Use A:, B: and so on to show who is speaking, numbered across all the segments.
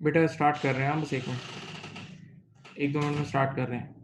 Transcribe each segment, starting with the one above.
A: बेटा स्टार्ट कर रहे हैं हम, बस 1-2 मिनट में स्टार्ट कर रहे हैं।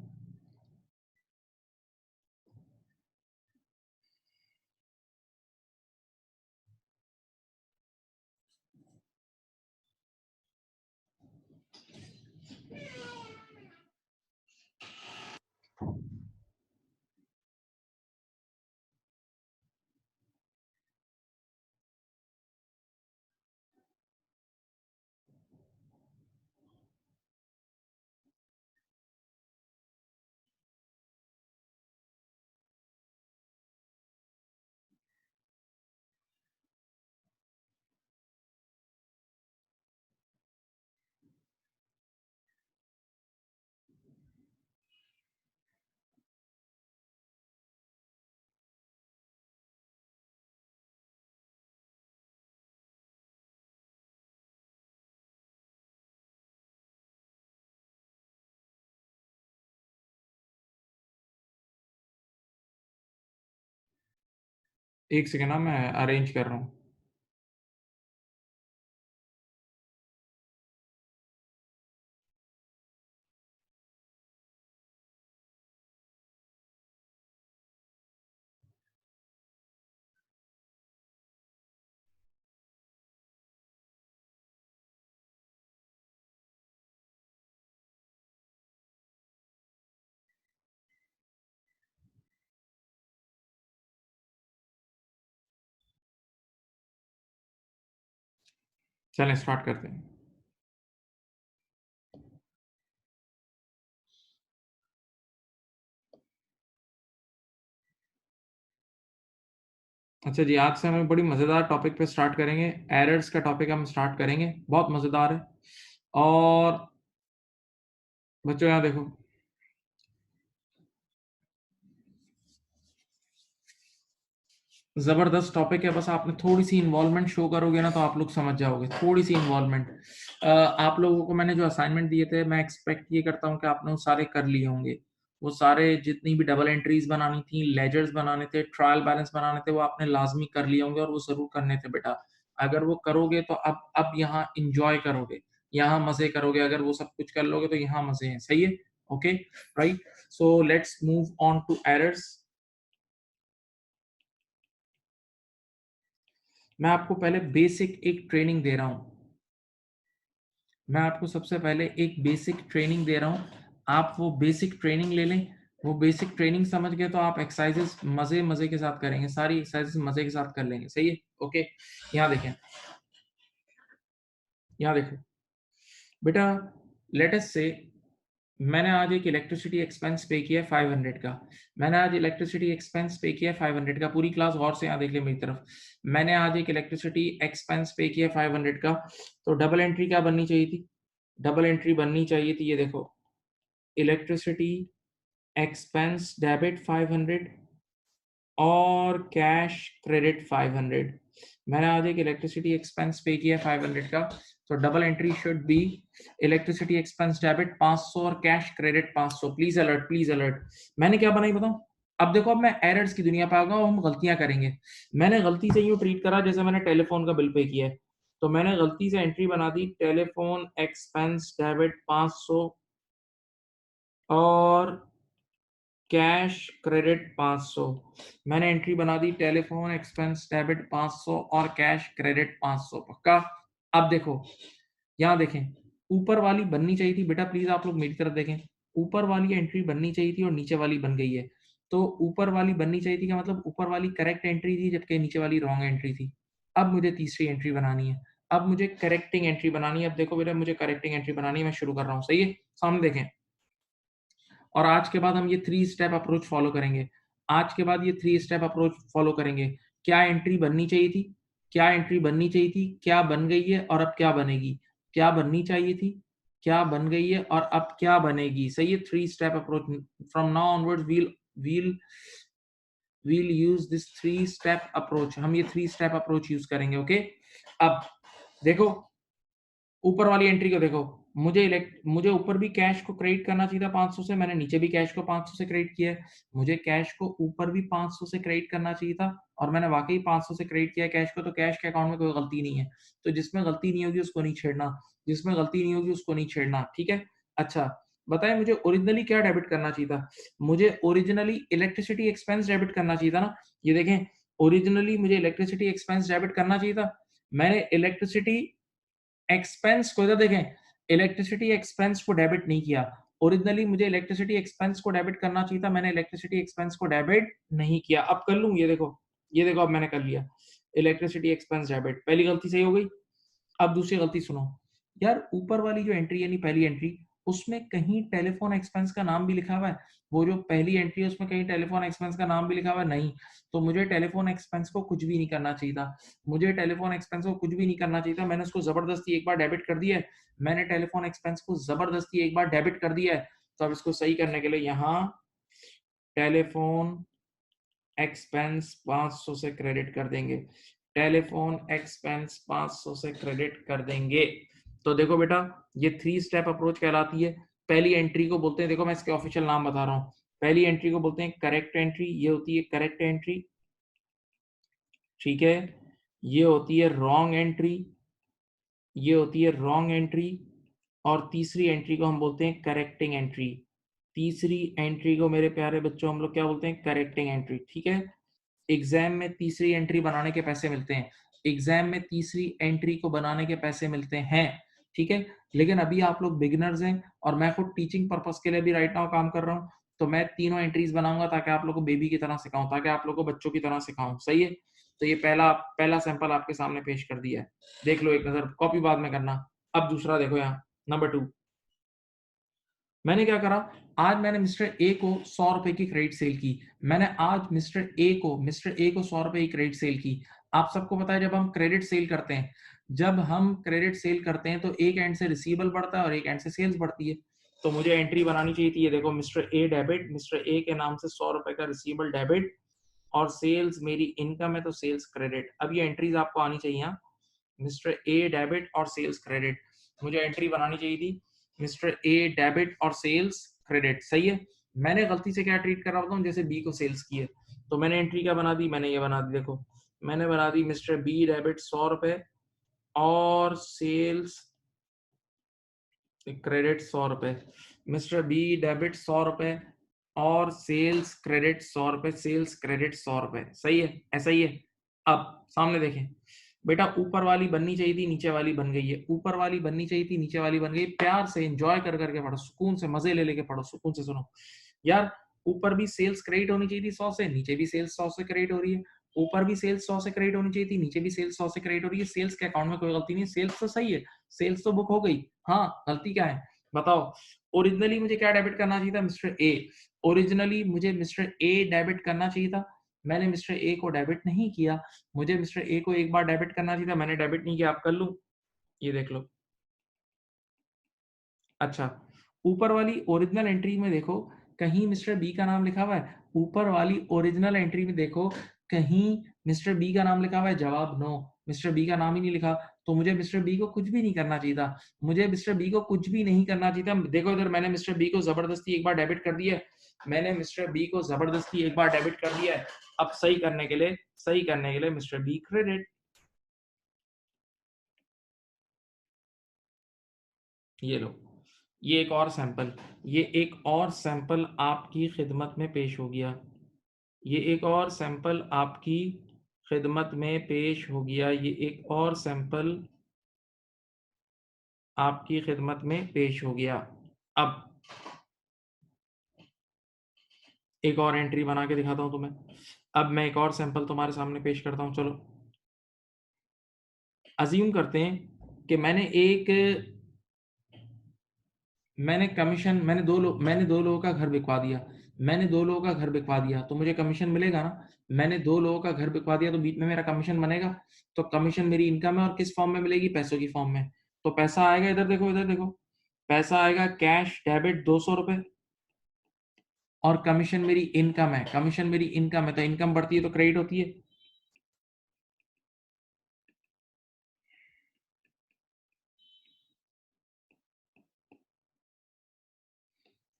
A: एक सेकेंड ना, मैं अरेंज कर रहा हूँ। चलें स्टार्ट करते हैं। अच्छा जी, आज से हम बड़ी मज़ेदार टॉपिक पे स्टार्ट करेंगे। एरर्स का टॉपिक हम स्टार्ट करेंगे, बहुत मज़ेदार है। और बच्चों यहाँ देखो, ज़बरदस्त टॉपिक है। बस आपने थोड़ी-सी इन्वॉल्वमेंट शो करोगे ना, तो आप लोग समझ जाओगे, थोड़ी-सी इन्वॉल्वमेंट। आप लोगों को मैंने जो असाइनमेंट दिए थे, मैं एक्सपेक्ट ये करता हूँ कि आपने वो सारे कर लिए होंगे। वो सारे जितनी भी डबल एंट्रीज़ बनानी थी, लेजर्स बनाने थे, ट्रायल बैलेंस बनाने थे, वो आपने लाज़मी कर लिए होंगे और वो ज़रूर करने थे बेटा। अगर वो करोगे तो अब यहाँ एन्जॉय करोगे, यहाँ मज़े करोगे। अगर वो सब कुछ कर लोगे तो यहाँ मज़े हैं, सही है? Okay, right? So let's move on to errors. मैं आपको पहले बेसिक एक ट्रेनिंग दे रहा हूँ। मैं आपको सबसे पहले एक बेसिक ट्रेनिंग दे रहा हूँ। आप वो बेसिक ट्रेनिंग ले लें। वो बेसिक ट्रेनिंग समझ गए तो आप एक्सरसाइज़ेज़ मज़े-मज़े के साथ करेंगे। सारी एक्सरसाइज़ेज़ मज़े के साथ कर लेंगे, सही है? ओके, यहाँ देखें, यहाँ देखो। बेटा लेट अस से मैंने आज एक इलेक्ट्रिसिटी एक्सपेंस पे किया है 500 का। मैंने आज इलेक्ट्रिसिटी एक्सपेंस पे किया है 500 का। पूरी क्लास गौर से यहाँ देख ले मेरी तरफ। मैंने आज एक इलेक्ट्रिसिटी एक्सपेंस पे किया है 500 का। तो डबल एंट्री क्या बननी चाहिए थी? डबल एंट्री बननी चाहिए थी, ये देखो, इलेक्ट्रिसिटी एक्सपेंस डेबिट 500 और कैश क्रेडिट 500। मैंने आज एक इलेक्ट्रिसिटी एक्सपेंस पे किया 500 का, तो double entry should be electricity expense debit 500 और cash credit 500। Please alert, please alert. मैंने क्या बनाई बताऊं? अब देखो, अब मैं एरर्स की दुनिया पे आ गया और हम गलतियां करेंगे। मैंने गलती से यूं ट्रीट करा जैसे मैंने टेलीफोन का बिल पे किया है। तो मैंने गलती से एंट्री बना दी टेलीफोन एक्सपेंस डेबिट 500 और कैश क्रेडिट 500। मैंने एंट्री बना दी टेलीफोन एक्सपेंस डेबिट 500 और कैश क्रेडिट 500। पक्का? अब देखो, यहाँ देखें, ऊपर वाली बननी चाहिए थी बेटा, प्लीज आप लोग मेरी तरफ देखें। ऊपर वाली एंट्री बननी चाहिए थी और नीचे वाली बन गई है। तो ऊपर वाली बननी चाहिए थी, क्या मतलब ऊपर वाली करेक्ट एंट्री थी जबकि नीचे वाली रॉन्ग एंट्री थी। अब मुझे तीसरी एंट्री बनानी है। अब मुझे करेक्टिंग एंट्री बनानी है। अब देखो बेटा, मुझे करेक्टिंग एंट्री बनानी है। मैं शुरू कर रहा हूँ, सही है? सामने देखें। और आज के बाद हम ये 3 स्टेप अप्रोच फॉलो करेंगे। आज के बाद ये 3 स्टेप अप्रोच फॉलो करेंगे। क्या एंट्री बननी चाहिए थी? क्या एंट्री बननी चाहिए थी? क्या बन गई है और अब क्या बनेगी? क्या बननी चाहिए थी? क्या बन गई है और अब क्या बनेगी? सही है? 3 step approach. From now onwards we'll we'll use this 3 step approach. हम ये 3 स्टेप अप्रोच यूज करेंगे, ओके? अब देखो, ऊपर वाली एंट्री को देखो। मुझे ऊपर भी कैश को क्रेडिट करना चाहिए था 500 से, मैंने नीचे भी कैश को 500 से क्रेडिट किया है। मुझे कैश को ऊपर भी 500 से क्रेडिट करना चाहिए था और मैंने वाक़ई 500 से क्रेडिट किया है कैश को, तो कैश के अकाउंट में कोई गलती नहीं है। तो जिसमें गलती नहीं होगी उसको नहीं छेड़ना, जिसमें गलती नहीं होगी उसको नहीं छेड़ना, ठीक है? अच्छा, बताएँ मुझे ओरिजिनली क्या डेबिट करना चाहिए था? मुझे ओरिजिनली इलेक्ट्रिसिटी एक्सपेंस डेबिट करना चाहिए था ना? ये देखें, ओरिजिनली मुझे इलेक्ट्रिसिटी एक्सपेंस डेबिट करना चाहिए था। मैंने इलेक्ट्रिसिटी एक्सपेंस को इधर देखें, इलेक्ट्रिसिटी एक्सपेंस को डेबिट नहीं किया। ओरिजिनली मुझे इलेक्ट्रिसिटी एक्सपेंस को डेबिट करना चाहिए था, मैंने इलेक्ट्रिसिटी एक्सपेंस को डेबिट नहीं किया। अब कर लूँ, ये देखो अब मैंने कर लिया। इलेक्ट्रिसिटी एक्सपेंस डेबिट, पहली गलती सही हो गई। अब दूसरी गलती सुनो, यार ऊपर वाली जो एंट्री यानी पहली एंट्री, उसमें कहीं टेलीफ़ोन एक्सपेंस का नाम भी लिखा हुआ है? वो जो पहली एंट्री है उसमें कहीं टेलीफ़ोन एक्सपेंस का नाम भी लिखा हुआ है? नहीं। तो मुझे टेलीफ़ोन एक्सपेंस को कुछ भी नहीं करना चाहिए था। मुझे टेलीफ़ोन एक्सपेंस को कुछ भी नहीं करना चाहिए था, मैंने उसको ज़बरदस्ती एक बार डेबिट कर दिया है। मैंने टेलीफ़ोन एक्सपेंस को ज़बरदस्ती एक बार डेबिट कर दिया है। तो अब इसको सही करने के लिए यहाँ टेलीफ़ोन एक्सपेंस 500 से क्रेडिट कर देंगे। टेलीफोन एक्सपेंस 500 से क्रेडिट कर देंगे। तो देखो बेटा, ये 3 स्टेप अप्रोच कहलाती है। पहली एंट्री को बोलते हैं, देखो मैं इसके ऑफिशियल नाम बता रहा हूँ। पहली एंट्री को बोलते हैं करेक्ट एंट्री, ये होती है करेक्ट एंट्री, ठीक है? ये होती है रॉन्ग एंट्री, ये होती है रॉन्ग एंट्री और तीसरी एंट्री को हम बोलते हैं करेक्टिंग एंट्री। तीसरी एंट्री को मेरे प्यारे बच्चों हम लोग क्या बोलते हैं? करेक्टिंग एंट्री, ठीक है? एग्जाम में तीसरी एंट्री बनाने के पैसे मिलते हैं। एग्जाम में तीसरी एंट्री को बनाने के पैसे मिलते हैं, ठीक है? लेकिन अभी आप लोग बिगिनर्स हैं और मैं खुद टीचिंग पर्पस के लिए भी राइट नाउ काम कर रहा हूँ, तो मैं तीनों एंट्रीज बनाऊंगा ताकि आप लोग को बेबी की तरह सिखाऊं, ताकि आप लोग को बच्चों की तरह सिखाऊं, सही है? तो ये पहला पहला सैंपल आपके सामने पेश कर दिया है, देख लो एक नजर, कॉपी बाद में करना। अब दूसरा देखो यहाँ, नंबर 2, मैंने क्या करा, आज मैंने मिस्टर ए को 100 रुपए की क्रेडिट सेल की। मैंने आज मिस्टर ए को 100 रुपए की क्रेडिट सेल की। आप सबको पता है जब हम क्रेडिट सेल करते हैं, जब हम क्रेडिट सेल करते हैं तो एक एंड से रिसीवेबल बढ़ता है और एक एंड से सेल्स बढ़ती है। तो मुझे एंट्री बनानी चाहिए थी, ये देखो mister A debit, mister A के नाम से 100 रुपए का रिसीवेबल डेबिट और सेल्स मेरी इनकम है तो सेल्स क्रेडिट। अब ये एंट्रीज आपको आनी चाहिए यहाँ, मिस्टर ए डेबिट और सेल्स क्रेडिट। मुझे एंट्री बनानी चाहिए थी मिस्टर ए डेबिट और सेल्स क्रेडिट, सही है? मैंने गलती से क्या ट्रीट कर रहा हूँ, जैसे बी को सेल्स की है, तो मैंने एंट्री क्या बना दी, मैंने ये बना दी, देखो मैंने बना दी मिस्टर बी डेबिट 100 रुपए और सेल्स क्रेडिट 100 रुपए। मिस्टर बी डेबिट 100 रुपए और सेल्स क्रेडिट 100 रुपए, सेल्स क्रेडिट 100 रुपए, सही है? ऐसा ही है। अब सामने देखें बेटा, ऊपर वाली बननी चाहिए थी, नीचे वाली बन गई है। ऊपर वाली बननी चाहिए थी, नीचे वाली बन गई। प्यार से एंजॉय कर करके पढ़ो, सुकून से मजे ले लेके पढ़ो, सुकून से सुनो यार। ऊपर भी सेल्स क्रेडिट होनी चाहिए थी 100 से, नीचे भी सेल्स 100 से क्रेडिट हो रही है। ऊपर भी सेल्स 100 से क्रेडिट होनी चाहिए थी, नीचे भी सेल्स 100 से क्रेडिट हो रही है। सेल्स के अकाउंट में कोई गलती नहीं, सेल्स तो सही है, सेल्स तो बुक हो गई। हाँ, गलती क्या है बताओ? ओरिजिनली मुझे क्या डेबिट करना चाहिए था, मिस्टर ए। ओरिजिनली मुझे मिस्टर ए डेबिट करना चाहिए था, मैंने मिस्टर ए को डेबिट नहीं किया। मुझे मिस्टर ए को एक बार डेबिट करना चाहिए था, मैंने डेबिट नहीं किया। आप कर लूं, ये देख लो। अच्छा, ऊपर वाली ओरिजिनल एंट्री में देखो कहीं मिस्टर बी का नाम लिखा हुआ है? ऊपर वाली ओरिजिनल एंट्री में देखो कहीं मिस्टर बी का नाम लिखा हुआ है? जवाब नो, मिस्टर बी का नाम ही नहीं लिखा। तो मुझे मिस्टर बी को कुछ भी नहीं करना चाहिए था, मुझे मिस्टर बी को कुछ भी नहीं करना चाहिए था। देखो इधर मैंने मिस्टर बी को जबरदस्ती एक बार डेबिट कर दिया है, मैंने मिस्टर बी को जबरदस्ती एक बार डेबिट कर दिया है। अब सही करने के लिए मिस्टर बी क्रेडिट, ये लो, ये एक और सैंपल, ये एक और सैंपल आपकी खिदमत में पेश हो गया, ये एक और सैंपल आपकी खिदमत में पेश हो गया, ये एक और सैंपल आपकी खिदमत में पेश हो गया। अब एक और एंट्री बना के दिखाता हूं तुम्हें। अब मैं एक और सैंपल तुम्हारे सामने पेश करता हूं, चलो। अज्यूम करते हैं कि मैंने दो लोगों का घर बिकवा दिया, मैंने दो लोगों का घर बिकवा दिया, तो मुझे कमीशन मिलेगा ना? मैंने दो लोगों का घर बिकवा दिया तो बीच में मेरा कमीशन बनेगा। तो कमीशन मेरी इनकम है और किस फॉर्म में मिलेगी? पैसों की फॉर्म में। तो पैसा आएगा, इधर देखो, पैसा आएगा कैश डेबिट 200 रुपए और कमीशन मेरी इनकम है, कमीशन मेरी इनकम है, तो इनकम बढ़ती है तो क्रेडिट होती है।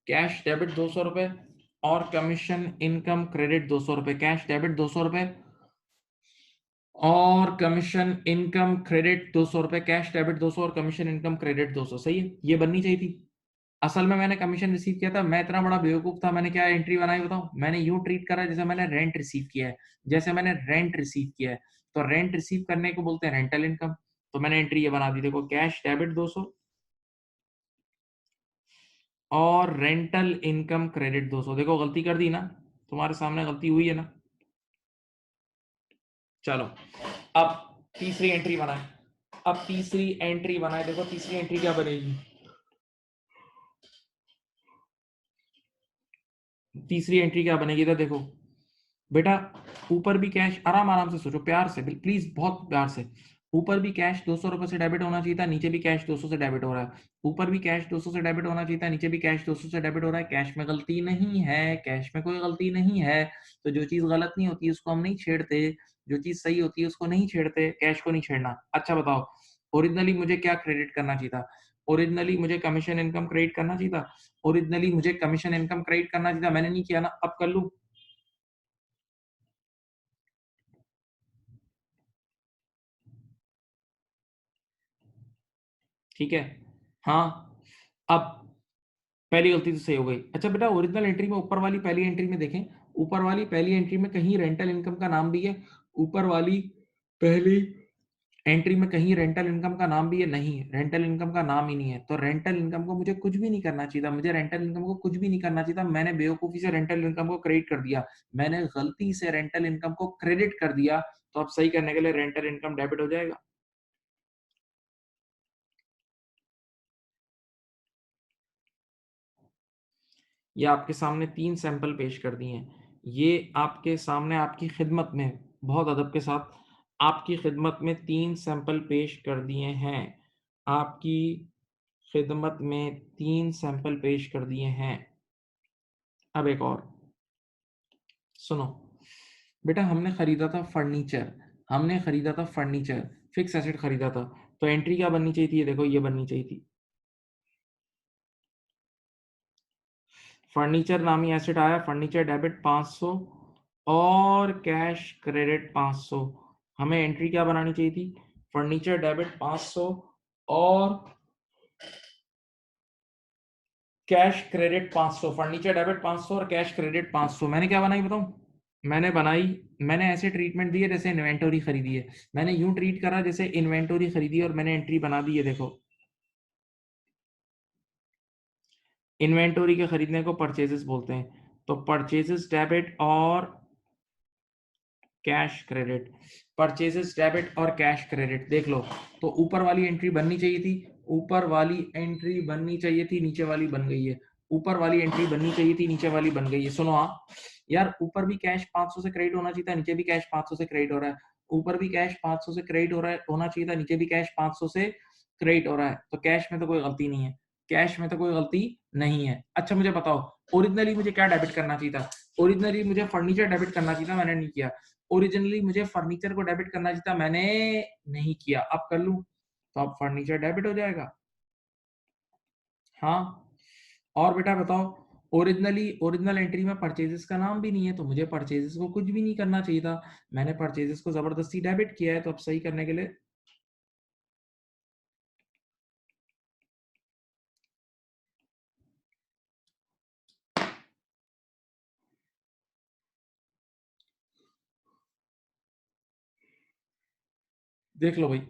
A: कैश डेबिट 200 रुपए और कमीशन इनकम क्रेडिट 200 रुपए। कैश डेबिट 200 रुपए और कमीशन इनकम क्रेडिट 200 रुपए। कैश डेबिट 200 और कमीशन इनकम क्रेडिट 200। सही है, ये बननी चाहिए थी। असल में मैंने कमीशन रिसीव किया था, मैं इतना बड़ा बेवकूफ था, मैंने क्या एंट्री बनाई बताऊं? मैंने यूं ट्रीट करा जैसे मैंने रेंट रिसीव किया है। जैसे मैंने रेंट रिसीव किया है, तो रेंट रिसीव करने को बोलते हैं रेंटल इनकम। तो मैंने एंट्री ये बना दी, देखो कैश डेबिट 200 और रेंटल इनकम क्रेडिट 200। देखो गलती कर दी ना, तुम्हारे सामने गलती हुई है ना। चलो अब तीसरी एंट्री बनाए। अब तीसरी एंट्री बनाए, देखो तीसरी एंट्री क्या बनेगी। तीसरी एंट्री क्या बनेगी, तो देखो बेटा, ऊपर भी कैश, आराम आराम से सोचो, प्यार से, प्लीज बहुत प्यार से। ऊपर भी कैश 200 रुपए से डेबिट होना चाहिए था, नीचे भी कैश 200 से डेबिट हो रहा है। ऊपर भी कैश 200 से डेबिट होना चाहिए था, नीचे भी कैश 200 से डेबिट हो रहा है। कैश में गलती नहीं है, कैश में कोई गलती नहीं है। तो जो चीज गलत नहीं होती उसको हम नहीं छेड़ते, जो चीज सही होती है उसको नहीं छेड़ते, कैश को नहीं छेड़ना। अच्छा बताओ, ओरिजिनली मुझे क्या क्रेडिट करना चाहिए था? ओरिजिनली मुझे कमीशन इनकम क्रेडिट करना चाहिए था। ओरिजिनली मुझे कमीशन इनकम क्रेडिट करना चाहिए था, मैंने नहीं किया ना, अब कर लूं? ठीक है। हाँ, अब पहली गलती तो सही हो गई। अच्छा बेटा, ओरिजिनल एंट्री में ऊपर वाली पहली एंट्री में देखें, ऊपर वाली पहली एंट्री में कहीं रेंटल इनकम का नाम भी है? ऊपर वाली पहली एंट्री में कहीं रेंटल इनकम का नाम भी है? नहीं, रेंटल इनकम का नाम ही नहीं है। तो रेंटल इनकम को मुझे कुछ भी नहीं करना चाहिए था, मुझे रेंटल इनकम को कुछ भी नहीं करना चाहिए था। मैंने बेवकूफी से रेंटल इनकम को क्रेडिट कर दिया, मैंने गलती से रेंटल इनकम को क्रेडिट कर दिया। तो अब सही करने के लिए रेंटल इनकम डेबिट हो जाएगा। ये आपके सामने 3 सैंपल पेश कर दिए हैं। ये आपके सामने आपकी खिदमत में, बहुत अदब के साथ आपकी खिदमत में 3 सैंपल पेश कर दिए हैं। आपकी खिदमत में 3 सैंपल पेश कर दिए हैं। अब एक और सुनो। बेटा, हमने खरीदा था फर्नीचर, हमने खरीदा था फर्नीचर, फिक्स एसेट खरीदा था। तो एंट्री क्या बननी चाहिए थी? ये देखो, ये बननी चाहिए थी। फर्नीचर नामी एसेट आया, फर्नीचर डेबिट 500 और कैश क्रेडिट 500। हमें एंट्री क्या बनानी चाहिए थी? फर्नीचर डेबिट 500 और कैश क्रेडिट 500। फर्नीचर डेबिट 500 और कैश क्रेडिट 500। मैंने क्या बनाई बताऊं? मैंने बनाई, मैंने ऐसे ट्रीटमेंट दी है जैसे इन्वेंटरी खरीदी है। मैंने यूं ट्रीट करा जैसे इन्वेंटरी खरीदी है और मैंने एंट्री बना दी है। देखो, इन्वेंटरी के खरीदने को परचेजेस बोलते हैं। तो परचेजेस डेबिट और कैश क्रेडिट, परचेजेस डेबिट और कैश क्रेडिट। देख लो, तो ऊपर वाली एंट्री बननी चाहिए थी, ऊपर वाली एंट्री बननी चाहिए थी, नीचे वाली बन गई है। ऊपर वाली एंट्री बननी चाहिए थी, नीचे वाली बन गई है। सुनो, हाँ यार, ऊपर भी कैश 500 से क्रेडिट होना चाहिए था, नीचे भी कैश 500 से क्रेडिट हो रहा है। ऊपर भी कैश 500 से क्रेडिट हो रहा है, होना चाहिए था, नीचे भी कैश 500 से क्रेडिट हो रहा है। तो कैश में तो कोई गलती नहीं है, कैश में तो कोई गलती नहीं है। अच्छा मुझे बताओ, ओरिजिनली मुझे क्या डेबिट करना चाहिए था? ओरिजिनली मुझे फर्नीचर डेबिट करना चाहिए था, मैंने नहीं किया। ओरिजिनली मुझे फर्नीचर को डेबिट करना चाहिए था, मैंने नहीं किया। अब कर लूं? तो अब फर्नीचर डेबिट हो जाएगा। हाँ। और बेटा बताओ, ओरिजिनल एंट्री में परचेजेस का नाम भी नहीं है, तो मुझे परचेजेस को कुछ भी नहीं करना चाहिए था। मैंने परचेजेस को जबरदस्ती डेबिट किया है। तो अब सही करने के लिए देख लो भाई,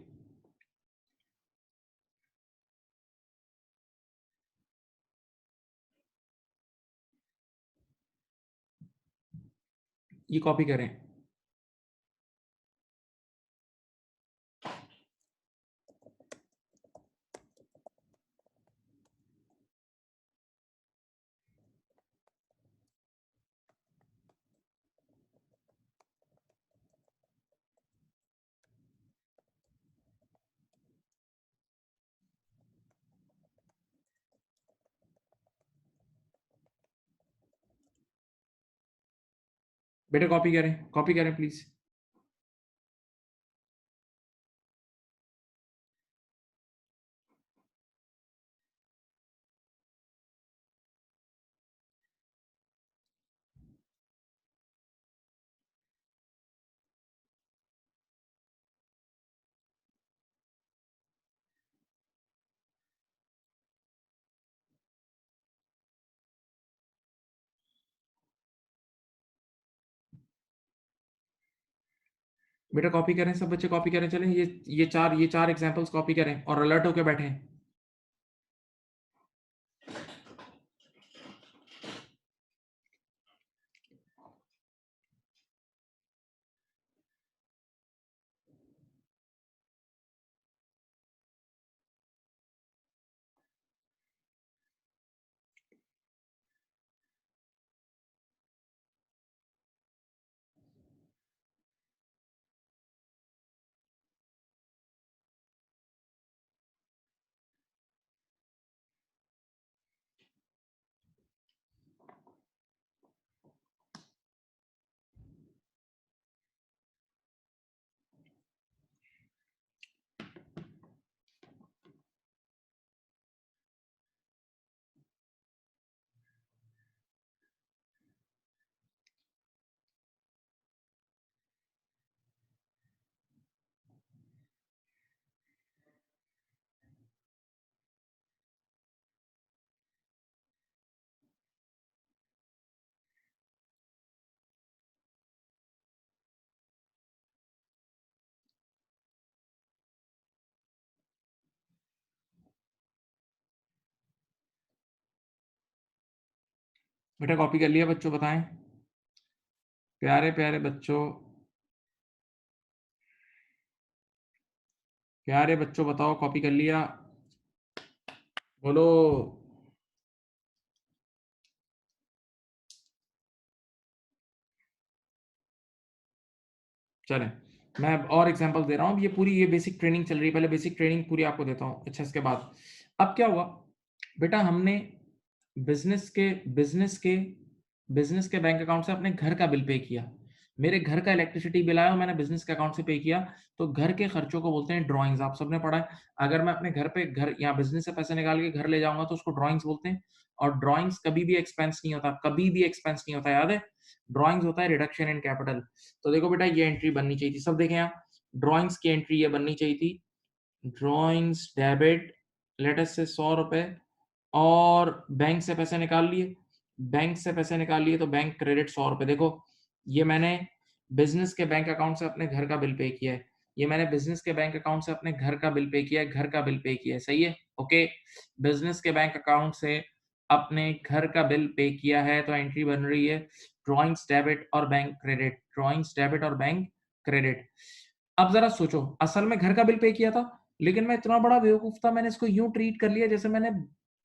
A: ये कॉपी करें। बेटा कॉपी करें प्लीज। बेटा कॉपी करें, सब बच्चे कॉपी करें, चलें ये चार एग्जांपल्स कॉपी करें और अलर्ट होकर बैठें। बेटा कॉपी कर लिया बच्चों, बताएं। प्यारे प्यारे बच्चों, प्यारे बच्चों बताओ, कॉपी कर लिया? बोलो। चलें, मैं अब और एग्जांपल दे रहा हूँ। ये पूरी ये बेसिक ट्रेनिंग चल रही है, पहले बेसिक ट्रेनिंग पूरी आपको देता हूँ। अच्छा, इसके बाद अब क्या हुआ बेटा, हमने बिजनेस के बिजनेस के बिजनेस के बैंक अकाउंट से अपने घर का बिल पे किया। मेरे घर का इलेक्ट्रिसिटी बिल आया और मैंने बिजनेस के अकाउंट से पे किया। तो घर के खर्चों को बोलते हैं ड्राइंग्स, आप सबने पढ़ा है। अगर मैं अपने घर पे घर या बिजनेस से पैसे निकाल के घर ले जाऊंगा तो उसको ड्राइंग्स बोलते हैं। और ड्राइंग्स कभी भी एक्सपेंस नहीं होता, कभी भी एक्सपेंस नहीं होता, याद है। ड्राइंग्स होता है रिडक्शन इन कैपिटल। तो देखो बेटा, ये एंट्री बननी चाहिए थी, सब देखें यहाँ। ड्राइंग्स की एंट्री ये बननी चाहिए थी। ड्राइंग्स डेबिट, लेट अस से 100 रुपए, और बैंक से पैसे निकाल लिए। बैंक से पैसे निकाल लिए तो बैंक क्रेडिट 100 रुपए। देखो, ये मैंने बिजनेस के बैंक अकाउंट से अपने घर का बिल पे किया है। ये मैंने बिजनेस के बैंक अकाउंट से अपने घर का बिल पे किया है, घर का बिल पे किया है, सही है। ओके, बिजनेस के बैंक अकाउंट से अपने घर का बिल पे किया है, तो एंट्री बन रही है ड्राइंग्स डेबिट और बैंक क्रेडिट, ड्राइंग्स डेबिट और बैंक क्रेडिट। अब जरा सोचो, असल में घर का बिल पे किया था, लेकिन मैं इतना बड़ा बेवकूफ था, मैंने इसको यूं ट्रीट कर लिया जैसे मैंने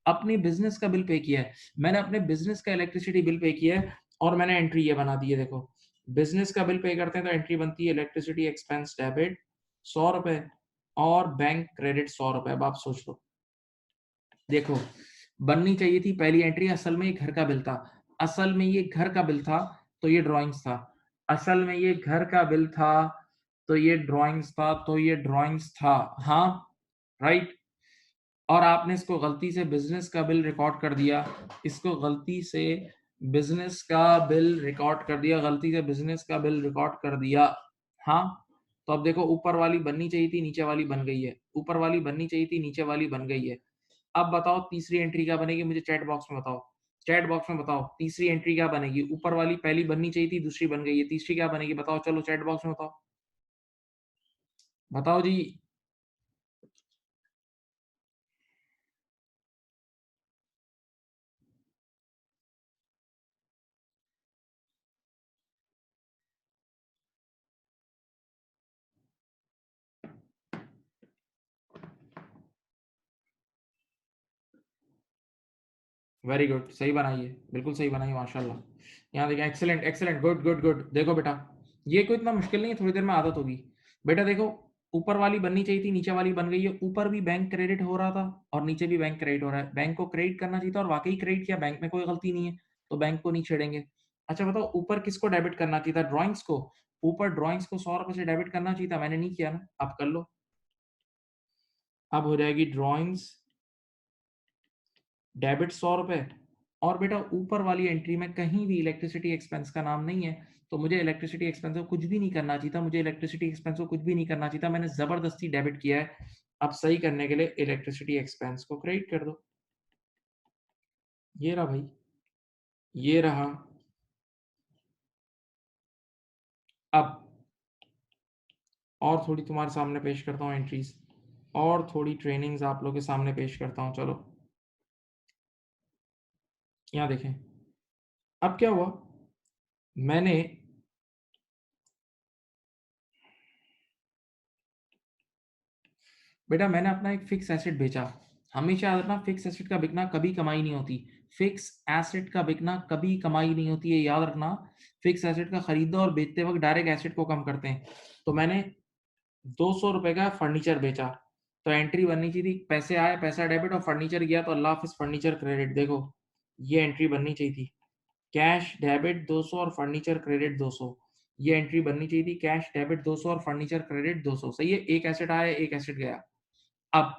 A: अपनी बिजनेस का बिल पे किया है। मैंने अपने बिजनेस का इलेक्ट्रिसिटी बिल पे किया है और मैंने एंट्री ये बना दी है। देखो, बिजनेस का बिल पे करते हैं तो एंट्री बनती है इलेक्ट्रिसिटी एक्सपेंस डेबिट 100 रुपए और बैंक क्रेडिट 100 रुपए। अब आप सोच लो, देखो, बननी चाहिए थी पहली एंट्री, असल में ये घर का बिल था। असल में ये घर का बिल था, तो ये ड्राइंग्स था। असल में ये घर का बिल था, तो ये ड्राइंग्स था, तो ये ड्राइंग्स था। हाँ, राइट। और आपने इसको गलती से बिजनेस का बिल रिकॉर्ड कर दिया, इसको गलती से बिजनेस का बिल रिकॉर्ड कर दिया, गलती से बिजनेस का बिल रिकॉर्ड कर दिया। हाँ, तो अब देखो, ऊपर वाली बननी चाहिए थी, नीचे वाली बन गई है। ऊपर वाली बननी चाहिए थी, नीचे वाली बन गई है। अब बताओ तीसरी एंट्री क्या बनेगी, मुझे चैट बॉक्स में बताओ। चैट बॉक्स में बताओ तीसरी एंट्री क्या बनेगी। ऊपर वाली पहली बननी चाहिए थी, दूसरी बन गई है, तीसरी क्या बनेगी बताओ, चलो चैट बॉक्स में बताओ, बताओ जी। वेरी गुड, सही बनाइए, बिल्कुल सही बनाइए, माशाल्लाह। यहाँ देखिए, excellent excellent, good good good. देखो बेटा, ये कोई इतना मुश्किल नहीं है, थोड़ी देर में आदत होगी। बेटा देखो, ऊपर वाली बननी चाहिए थी, नीचे वाली बन गई है। ऊपर भी बैंक क्रेडिट हो रहा था और नीचे भी बैंक क्रेडिट हो रहा है। बैंक को क्रेडिट करना चाहिए था और वाकई क्रेडिट किया, बैंक में कोई गलती नहीं है, तो बैंक को नहीं छेड़ेंगे। अच्छा बताओ, ऊपर किसको डेबिट करना चाहिए था, ड्राइंग्स को। ऊपर ड्राइंग्स को 100 रुपए से डेबिट करना चाहिए था, मैंने नहीं किया ना, आप कर लो। अब हो जाएगी ड्राइंग्स डेबिट 100 रुपए। और बेटा ऊपर वाली एंट्री में कहीं भी इलेक्ट्रिसिटी एक्सपेंस का नाम नहीं है, तो मुझे इलेक्ट्रिसिटी एक्सपेंस को कुछ भी नहीं करना चाहिए था, मुझे इलेक्ट्रिसिटी एक्सपेंस को कुछ भी नहीं करना चाहिए था, मैंने जबरदस्ती डेबिट किया है। अब सही करने के लिए इलेक्ट्रिसिटी एक्सपेंस को क्रेडिट कर दो। ये रहा भाई, ये रहा। अब और थोड़ी तुम्हारे सामने पेश करता हूँ एंट्रीज, और थोड़ी ट्रेनिंग्स आप लोगों के सामने पेश करता हूँ। चलो यहाँ देखें, अब क्या हुआ, मैंने बेटा मैंने अपना एक फिक्स एसेट बेचा। हमेशा याद रखना, फिक्स एसेट का बिकना कभी कमाई नहीं होती। फिक्स एसेट का बिकना कभी कमाई नहीं होती है, याद रखना। फिक्स एसेट का खरीदो और बेचते वक्त डायरेक्ट एसेट को कम करते हैं। तो मैंने 200 रुपए का फर्नीचर बेचा, तो एंट्री बननी चाहिए थी, पैसे आए, पैसा डेबिट और फर्नीचर गया तो अल्लाह हाफिज फर्नीचर क्रेडिट। देखो ये एंट्री बननी चाहिए थी, कैश डेबिट 200 और फर्नीचर क्रेडिट 200। ये एंट्री बननी चाहिए थी, कैश डेबिट 200 और फर्नीचर क्रेडिट 200। सही है, एक एसेट आया एक एसेट गया। अब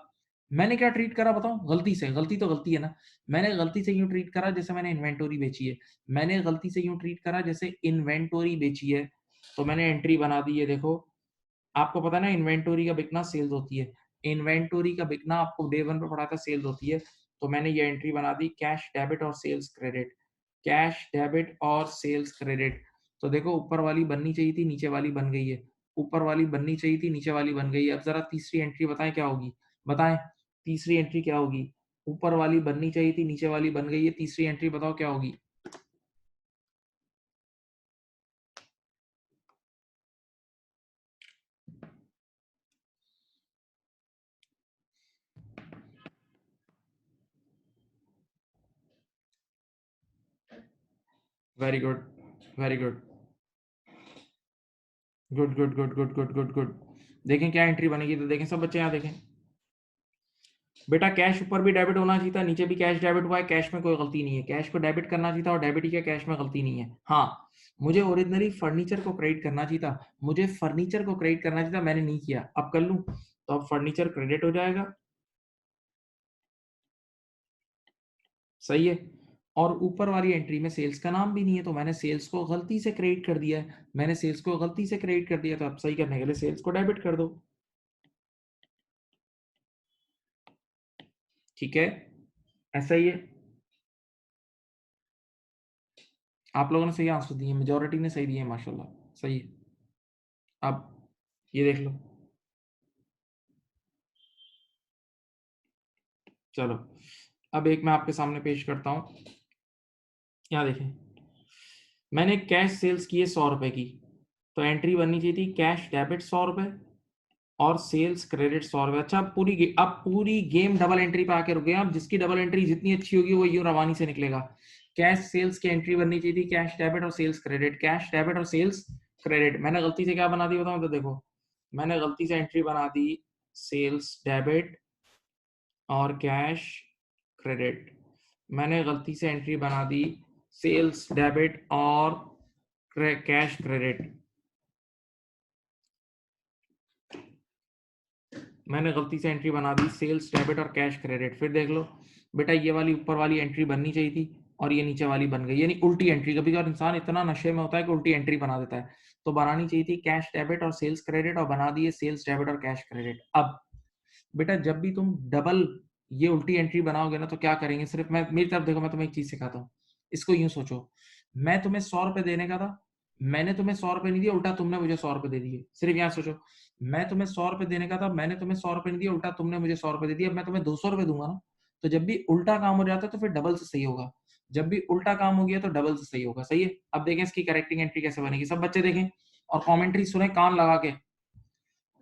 A: मैंने क्या ट्रीट करा बताऊं, गलती से, गलती तो गलती है ना, मैंने गलती से यूं ट्रीट करा जैसे मैंने इन्वेंटोरी बेची है। मैंने गलती से यूं ट्रीट करा जैसे इन्वेंटोरी बेची है, तो मैंने एंट्री बना दी है। देखो आपको पता है ना, इन्वेंटोरी का बिकना सेल्स होती है, इन्वेंटोरी का बिकना आपको डे वन पे पढ़ा था सेल्स होती है। तो मैंने ये एंट्री बना दी, कैश डेबिट और सेल्स क्रेडिट, कैश डेबिट और सेल्स क्रेडिट। तो देखो ऊपर वाली बननी चाहिए थी, नीचे वाली बन गई है, ऊपर वाली बननी चाहिए थी, नीचे वाली बन गई है। अब जरा तीसरी एंट्री बताएं क्या होगी, बताएं तीसरी एंट्री क्या होगी। ऊपर वाली बननी चाहिए थी, नीचे वाली बन गई है, तीसरी एंट्री बताओ क्या होगी। Very good, very good, good good good good good good good. देखें क्या एंट्री बनेगी, तो देखें सब बच्चे यहाँ देखें, बेटा कैश ऊपर भी डेबिट होना चाहिए था, नीचे भी कैश डेबिट हुआ है, कैश में कोई गलती नहीं है, कैश को डेबिट करना चाहिए था और डेबिट ही क्या, कैश में गलती नहीं है। हाँ, मुझे ओरिजिनली फर्नीचर को क्रेडिट करना चाहिए था, मुझे फर्नीचर को क्रेडिट करना चाहिए था, मैंने नहीं किया, अब कर लूं, तो अब फर्नीचर क्रेडिट हो जाएगा। सही है, और ऊपर वाली एंट्री में सेल्स का नाम भी नहीं है, तो मैंने सेल्स को गलती से क्रेडिट कर दिया है, मैंने सेल्स को गलती से क्रेडिट कर दिया, तो अब सही करने के लिए सेल्स को डेबिट कर दो। ठीक है, ऐसा ही है। आप लोगों ने सही आंसर दिए, मेजोरिटी ने सही दिए माशाल्लाह, सही है। अब ये देख लो, चलो अब एक मैं आपके सामने पेश करता हूं, यहाँ देखें, मैंने कैश सेल्स की है 100 रुपए की, तो एंट्री बननी चाहिए थी कैश डेबिट 100 रुपए और सेल्स क्रेडिट 100 रुपए। अच्छा अब पूरी गेम डबल एंट्री पे आके रुके हैं, अब जिसकी डबल एंट्री जितनी अच्छी होगी वो यूं रवानी से निकलेगा। कैश सेल्स की एंट्री बननी चाहिए थी कैश डेबिट और सेल्स क्रेडिट, कैश डेबिट और सेल्स क्रेडिट। मैंने गलती से क्या बना दी बताऊं, तो देखो मैंने गलती से एंट्री बना दी सेल्स डेबिट और कैश क्रेडिट, मैंने गलती से एंट्री बना दी सेल्स डेबिट और कैश क्रेडिट, मैंने गलती से एंट्री बना दी सेल्स डेबिट और कैश क्रेडिट। फिर देख लो बेटा, ये वाली ऊपर वाली एंट्री बननी चाहिए थी और ये नीचे वाली बन गई, यानी उल्टी एंट्री। कभी कभार इंसान इतना नशे में होता है कि उल्टी एंट्री बना देता है, तो बनानी चाहिए थी कैश डेबिट और सेल्स क्रेडिट और बना दिए सेल्स डेबिट और कैश क्रेडिट। अब बेटा जब भी तुम डबल ये उल्टी एंट्री बनाओगे ना, तो क्या करेंगे, सिर्फ मैं मेरी तरफ देखो, मैं तुम्हें एक चीज सिखाता हूँ, इसको यूं सोचो, मैं तुम्हें 100 रुपए देने का था, मैंने तुम्हें 100 रुपए नहीं दिए, उल्टा तुमने मुझे 100 रुपए दे दिए। सिर्फ यहाँ सोचो, मैं तुम्हें 100 रुपए देने का था, मैंने तुम्हें 100 रुपए नहीं दिए, उल्टा तुमने मुझे 100 रुपए दे दिए। अब मैं तुम्हें 200 रुपए दूंगा ना, तो जब भी उल्टा काम हो जाता है तो फिर डबल से सही होगा, जब भी उल्टा काम हो गया तो डबल से सही होगा। सही है, अब देखें इसकी करेक्टिंग एंट्री कैसे बनेगी, सब बच्चे देखें और कॉमेंट्री सुने कान लगा के।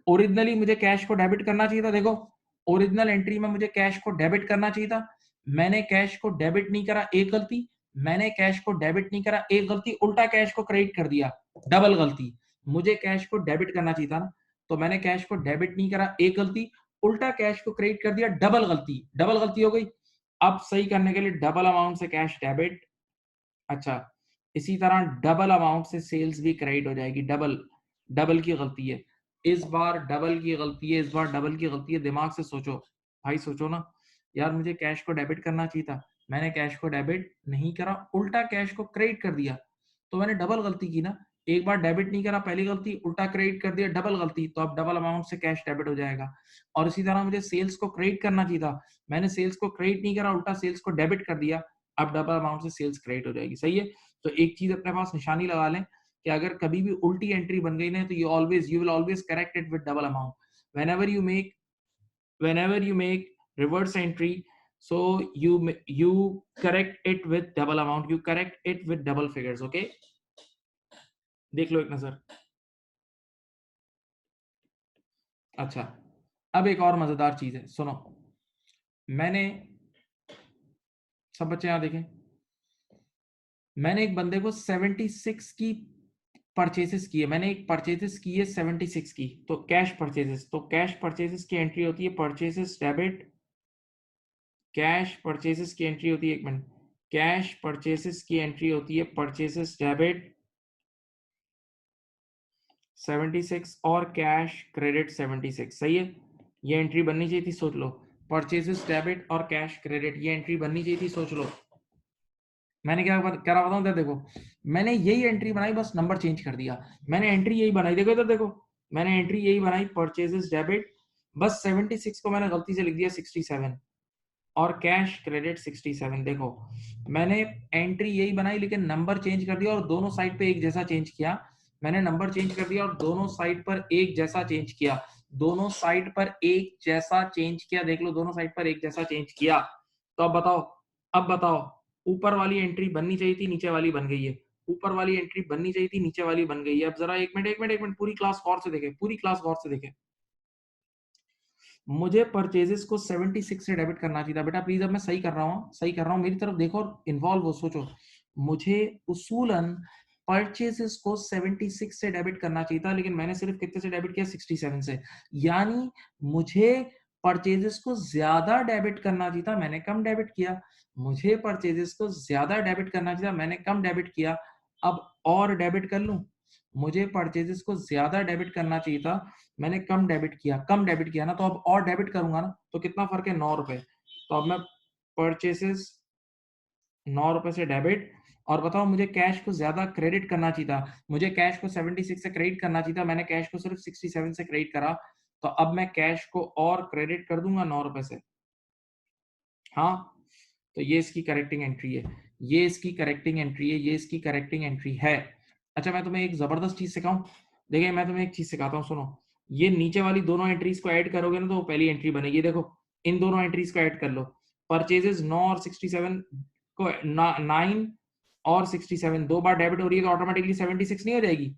A: ओरिजिनली मुझे कैश को डेबिट करना चाहिए था, देखो ओरिजिनल एंट्री में मुझे कैश को डेबिट करना चाहिए था, मैंने कैश को डेबिट नहीं करा, एक गलती, मैंने कैश को डेबिट नहीं करा, एक गलती, उल्टा कैश को क्रेडिट कर दिया, डबल गलती। मुझे कैश को डेबिट करना चाहिए था ना, तो मैंने कैश को डेबिट नहीं करा, एक गलती, उल्टा कैश को क्रेडिट कर दिया, डबल गलती, डबल गलती हो गई। अब सही करने के लिए डबल अमाउंट से कैश डेबिट, अच्छा इसी तरह डबल अमाउंट से सेल्स भी क्रेडिट हो जाएगी, डबल, डबल की गलती है, इस बार डबल की गलती है, इस बार डबल की गलती है, दिमाग से सोचो भाई, सोचो ना यार, मुझे कैश को डेबिट करना चाहिए था, मैंने कैश को डेबिट नहीं करा, उल्टा कैश को क्रेडिट कर दिया, तो मैंने डबल गलती की ना, एक बार डेबिट नहीं करा पहली गलती, उल्टा क्रेडिट कर दिया डबल गलती, तो अब डबल अमाउंट से कैश डेबिट हो जाएगा। और इसी तरह मुझे सेल्स को क्रेडिट करना चाहिए था, मैंने सेल्स को क्रेडिट नहीं करा, उल्टा सेल्स को डेबिट कर दिया, अब डबल अमाउंट से सेल्स क्रेडिट हो जाएगी। सही है, तो एक चीज अपने पास निशानी लगा लें, कि अगर कभी भी उल्टी एंट्री बन गई ना तो you will always correct it with double amount whenever you make reverse entry, so you correct it with double amount, you correct it with double figures. Okay, देख लो एक नजर। अच्छा, अब एक और मजेदार चीज है, सुनो। मैंने, सब बच्चे यहां देखें, मैंने एक बंदे को 76 की परचेसेस की है, मैंने एक परचेसेस की है 76 की, तो कैश परचेसेस, तो कैश परचेसेस की एंट्री होती है परचेसेस डेबिट, कैश परचेसेस की एंट्री होती है, एक मिनट, कैश परचेसेस की एंट्री होती है परचेसेस डेबिट 76 और कैश क्रेडिट 76, सही है। ये एंट्री बननी चाहिए थी, सोच लो, परचेसेस डेबिट और कैश क्रेडिट, ये एंट्री बननी चाहिए थी, सोच लो। मैंने क्या करा बताऊं, देखो, मैंने यही एंट्री बनाई, बस नंबर चेंज कर दिया। मैंने एंट्री यही बनाई, देखो इधर देखो, मैंने एंट्री यही बनाई परचेजेस डेबिट, बस 76 को मैंने गलती से लिख दिया 67 और कैश क्रेडिट 67। देखो, मैंने एंट्री यही बनाई लेकिन नंबर चेंज कर दिया और दोनों साइड पे एक जैसा चेंज किया। मैंने नंबर चेंज कर दिया और दोनों साइड पर एक जैसा चेंज किया, दोनों साइड पर एक जैसा चेंज किया, देख लो दोनों साइड पर एक जैसा चेंज किया। तो अब बताओ, ऊपर वाली एंट्री बननी चाहिए थी, नीचे वाली बन गई है, ऊपर वाली एंट्री बननी चाहिए थी, नीचे वाली बन गई है। अब जरा एक मिनट, पूरी क्लास गौर से देखे, पूरी क्लास गौर से देखे। मुझे परचेजेस को 76 से डेबिट करना चाहिए था बेटा, प्लीज, अब मैं सही कर रहा हूँ, सही कर रहा हूँ, मेरी तरफ देखो और इन्वॉल्व हो, सोचो। मुझे उसूलन परचेजेस को 76 से डेबिट करना चाहिए था, लेकिन मैंने सिर्फ कितने से डेबिट किया, 67 से। यानी मुझे परचेजेस को ज्यादा डेबिट करना चाहिए था, मैंने कम डेबिट किया। मुझे परचेजेस को ज्यादा डेबिट करना चाहिए था, मैंने कम डेबिट किया। अब और डेबिट कर लूं, मुझे परचेजेस को ज्यादा डेबिट करना चाहिए था, मैंने कम डेबिट किया ना, तो अब और डेबिट करूंगा ना, तो कितना फर्क है, 9 रुपए। तो अब मैं परचेसेस 9 रुपए से डेबिट, और बताओ मुझे कैश को ज्यादा क्रेडिट करना चाहिए था, मुझे कैश को 76 से क्रेडिट करना चाहिए था, मैंने कैश को सिर्फ 67 से क्रेडिट करा। तो अब मैं कैश को और क्रेडिट कर दूंगा 9 रुपए से। हाँ, तो ये इसकी करेक्टिंग एंट्री है, ये इसकी करेक्टिंग एंट्री है, ये इसकी करेक्टिंग एंट्री है। अच्छा, मैं तुम्हें एक जबरदस्त चीज सिखाऊं, देखिए मैं तुम्हें एक चीज सिखाता हूँ, सुनो। ये नीचे वाली दोनों एंट्रीज को ऐड करोगे ना तो वो पहली एंट्री बनेगी, देखो इन दोनों एंट्रीज को ऐड कर लो। परचेजेस 9 और 67 को 9 और 67 दो बार डेबिट हो रही है तो ऑटोमेटिकली 76 नहीं हो जाएगी।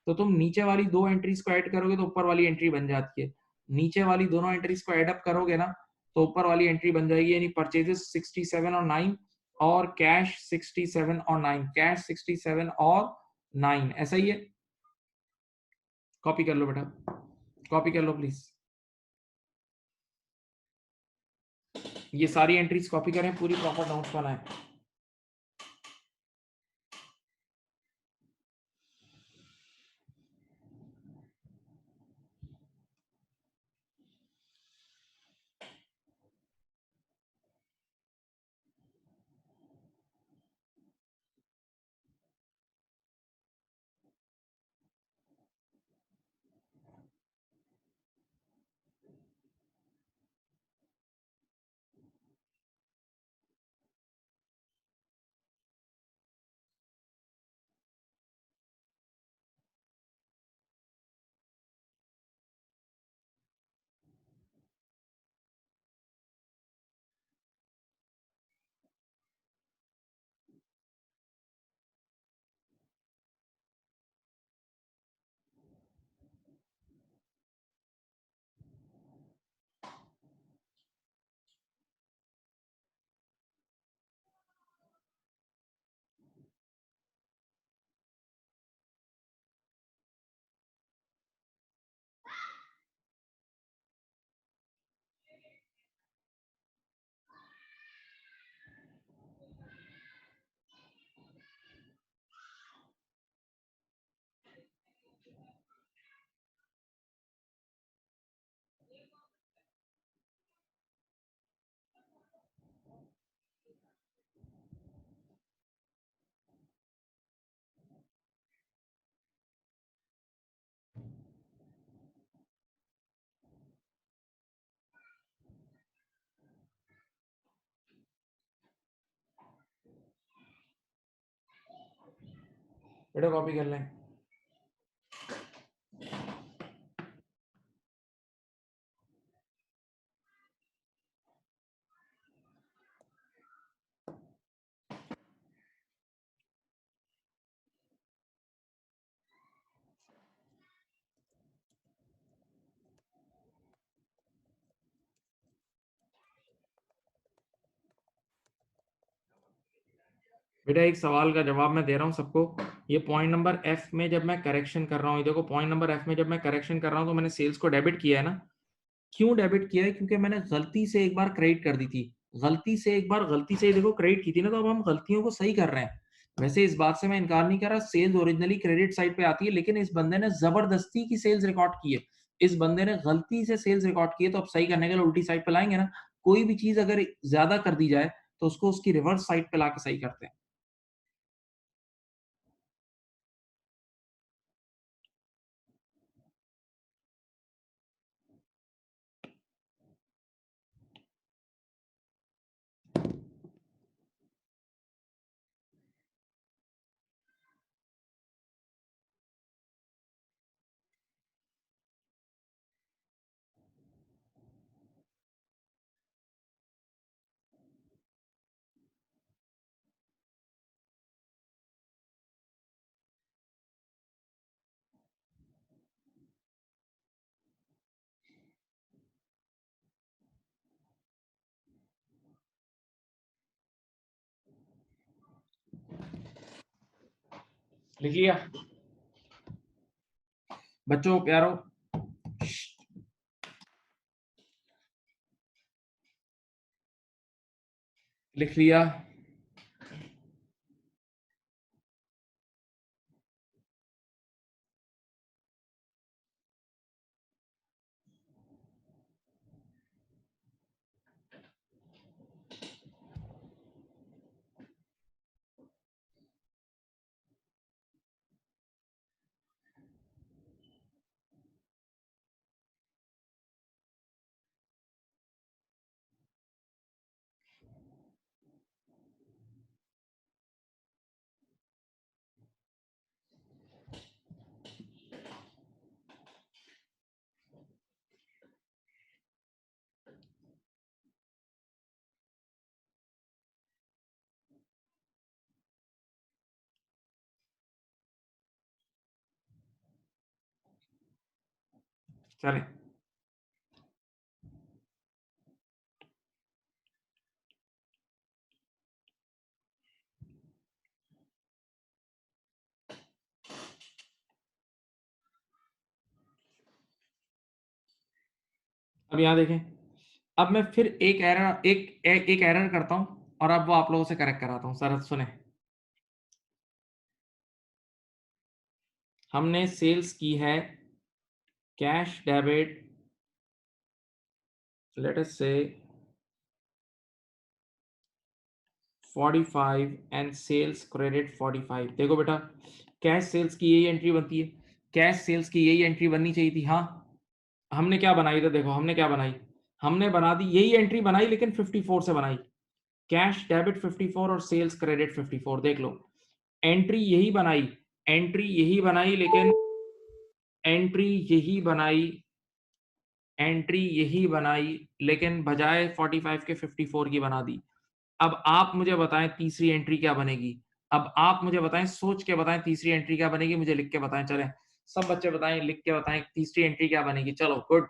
A: तो तुम नीचे वाली दो एंट्रीज को ऐड करोगे तो ऊपर वाली एंट्री बन जाती है। नीचे वाली दोनों एंट्रीज को ऐड अप करोगे ना तो ऊपर वाली एंट्री बन जाएगी, यानी परचेजेस 67 और 9 और कैश 67 और 9, कैश 67 और 9, ऐसा ही है। कॉपी कर लो बेटा, कॉपी कर लो प्लीज, ये सारी एंट्रीज कॉपी करें, पूरी प्रॉपर नोट्स बनाएं। बेटा कॉपी कर लें। बेटा एक सवाल का जवाब मैं दे रहा हूँ सबको। ये पॉइंट नंबर एफ में जब मैं करेक्शन कर रहा हूँ, ये देखो पॉइंट नंबर एफ में जब मैं करेक्शन कर रहा हूँ तो मैंने सेल्स को डेबिट किया है ना। क्यों डेबिट किया है? क्योंकि मैंने गलती से एक बार क्रेडिट कर दी थी। गलती से देखो क्रेडिट की थी ना, तो अब हम गलतियों को सही कर रहे हैं। वैसे इस बात से मैं इनकार नहीं कर रहा, सेल्स ओरिजिनली क्रेडिट साइड पे आती है, लेकिन इस बंदे ने जबरदस्ती की सेल्स रिकॉर्ड की है। इस बंदे ने गलती से सेल्स रिकॉर्ड की है, तो अब सही करने के लिए उल्टी साइड पे लाएंगे ना। कोई भी चीज अगर ज्यादा कर दी जाए तो उसको उसकी रिवर्स साइड पे लाके सही करते हैं। लिख लिया बच्चों प्यारो? लिख लिया? चले अब यहाँ देखें। अब मैं फिर एक एरर करता हूँ और अब वो आप लोगों से करेक्ट कराता हूँ। सर सुने, हमने सेल्स की है कैश डेबिट, लेट अस से 45 एंड सेल्स क्रेडिट 45। देखो बेटा, कैश सेल्स की यही एंट्री बनती है, कैश सेल्स की यही एंट्री बननी चाहिए थी। हाँ, हमने क्या बनाई था? देखो हमने क्या बनाई, हमने बना दी यही एंट्री बनाई, लेकिन 54 से बनाई। कैश डेबिट 54 और सेल्स क्रेडिट 54। देख लो, एंट्री यही बनाई, एंट्री यही बनाई, लेकिन एंट्री यही बनाई, एंट्री यही बनाई, लेकिन बजाय 45 के 54 की बना दी। अब आप मुझे बताएं तीसरी एंट्री क्या बनेगी? अब आप मुझे बताएं, सोच के बताएं तीसरी एंट्री क्या बनेगी, मुझे लिख के बताएं। चलें सब बच्चे बताएं, लिख के बताएं तीसरी एंट्री क्या बनेगी। चलो गुड।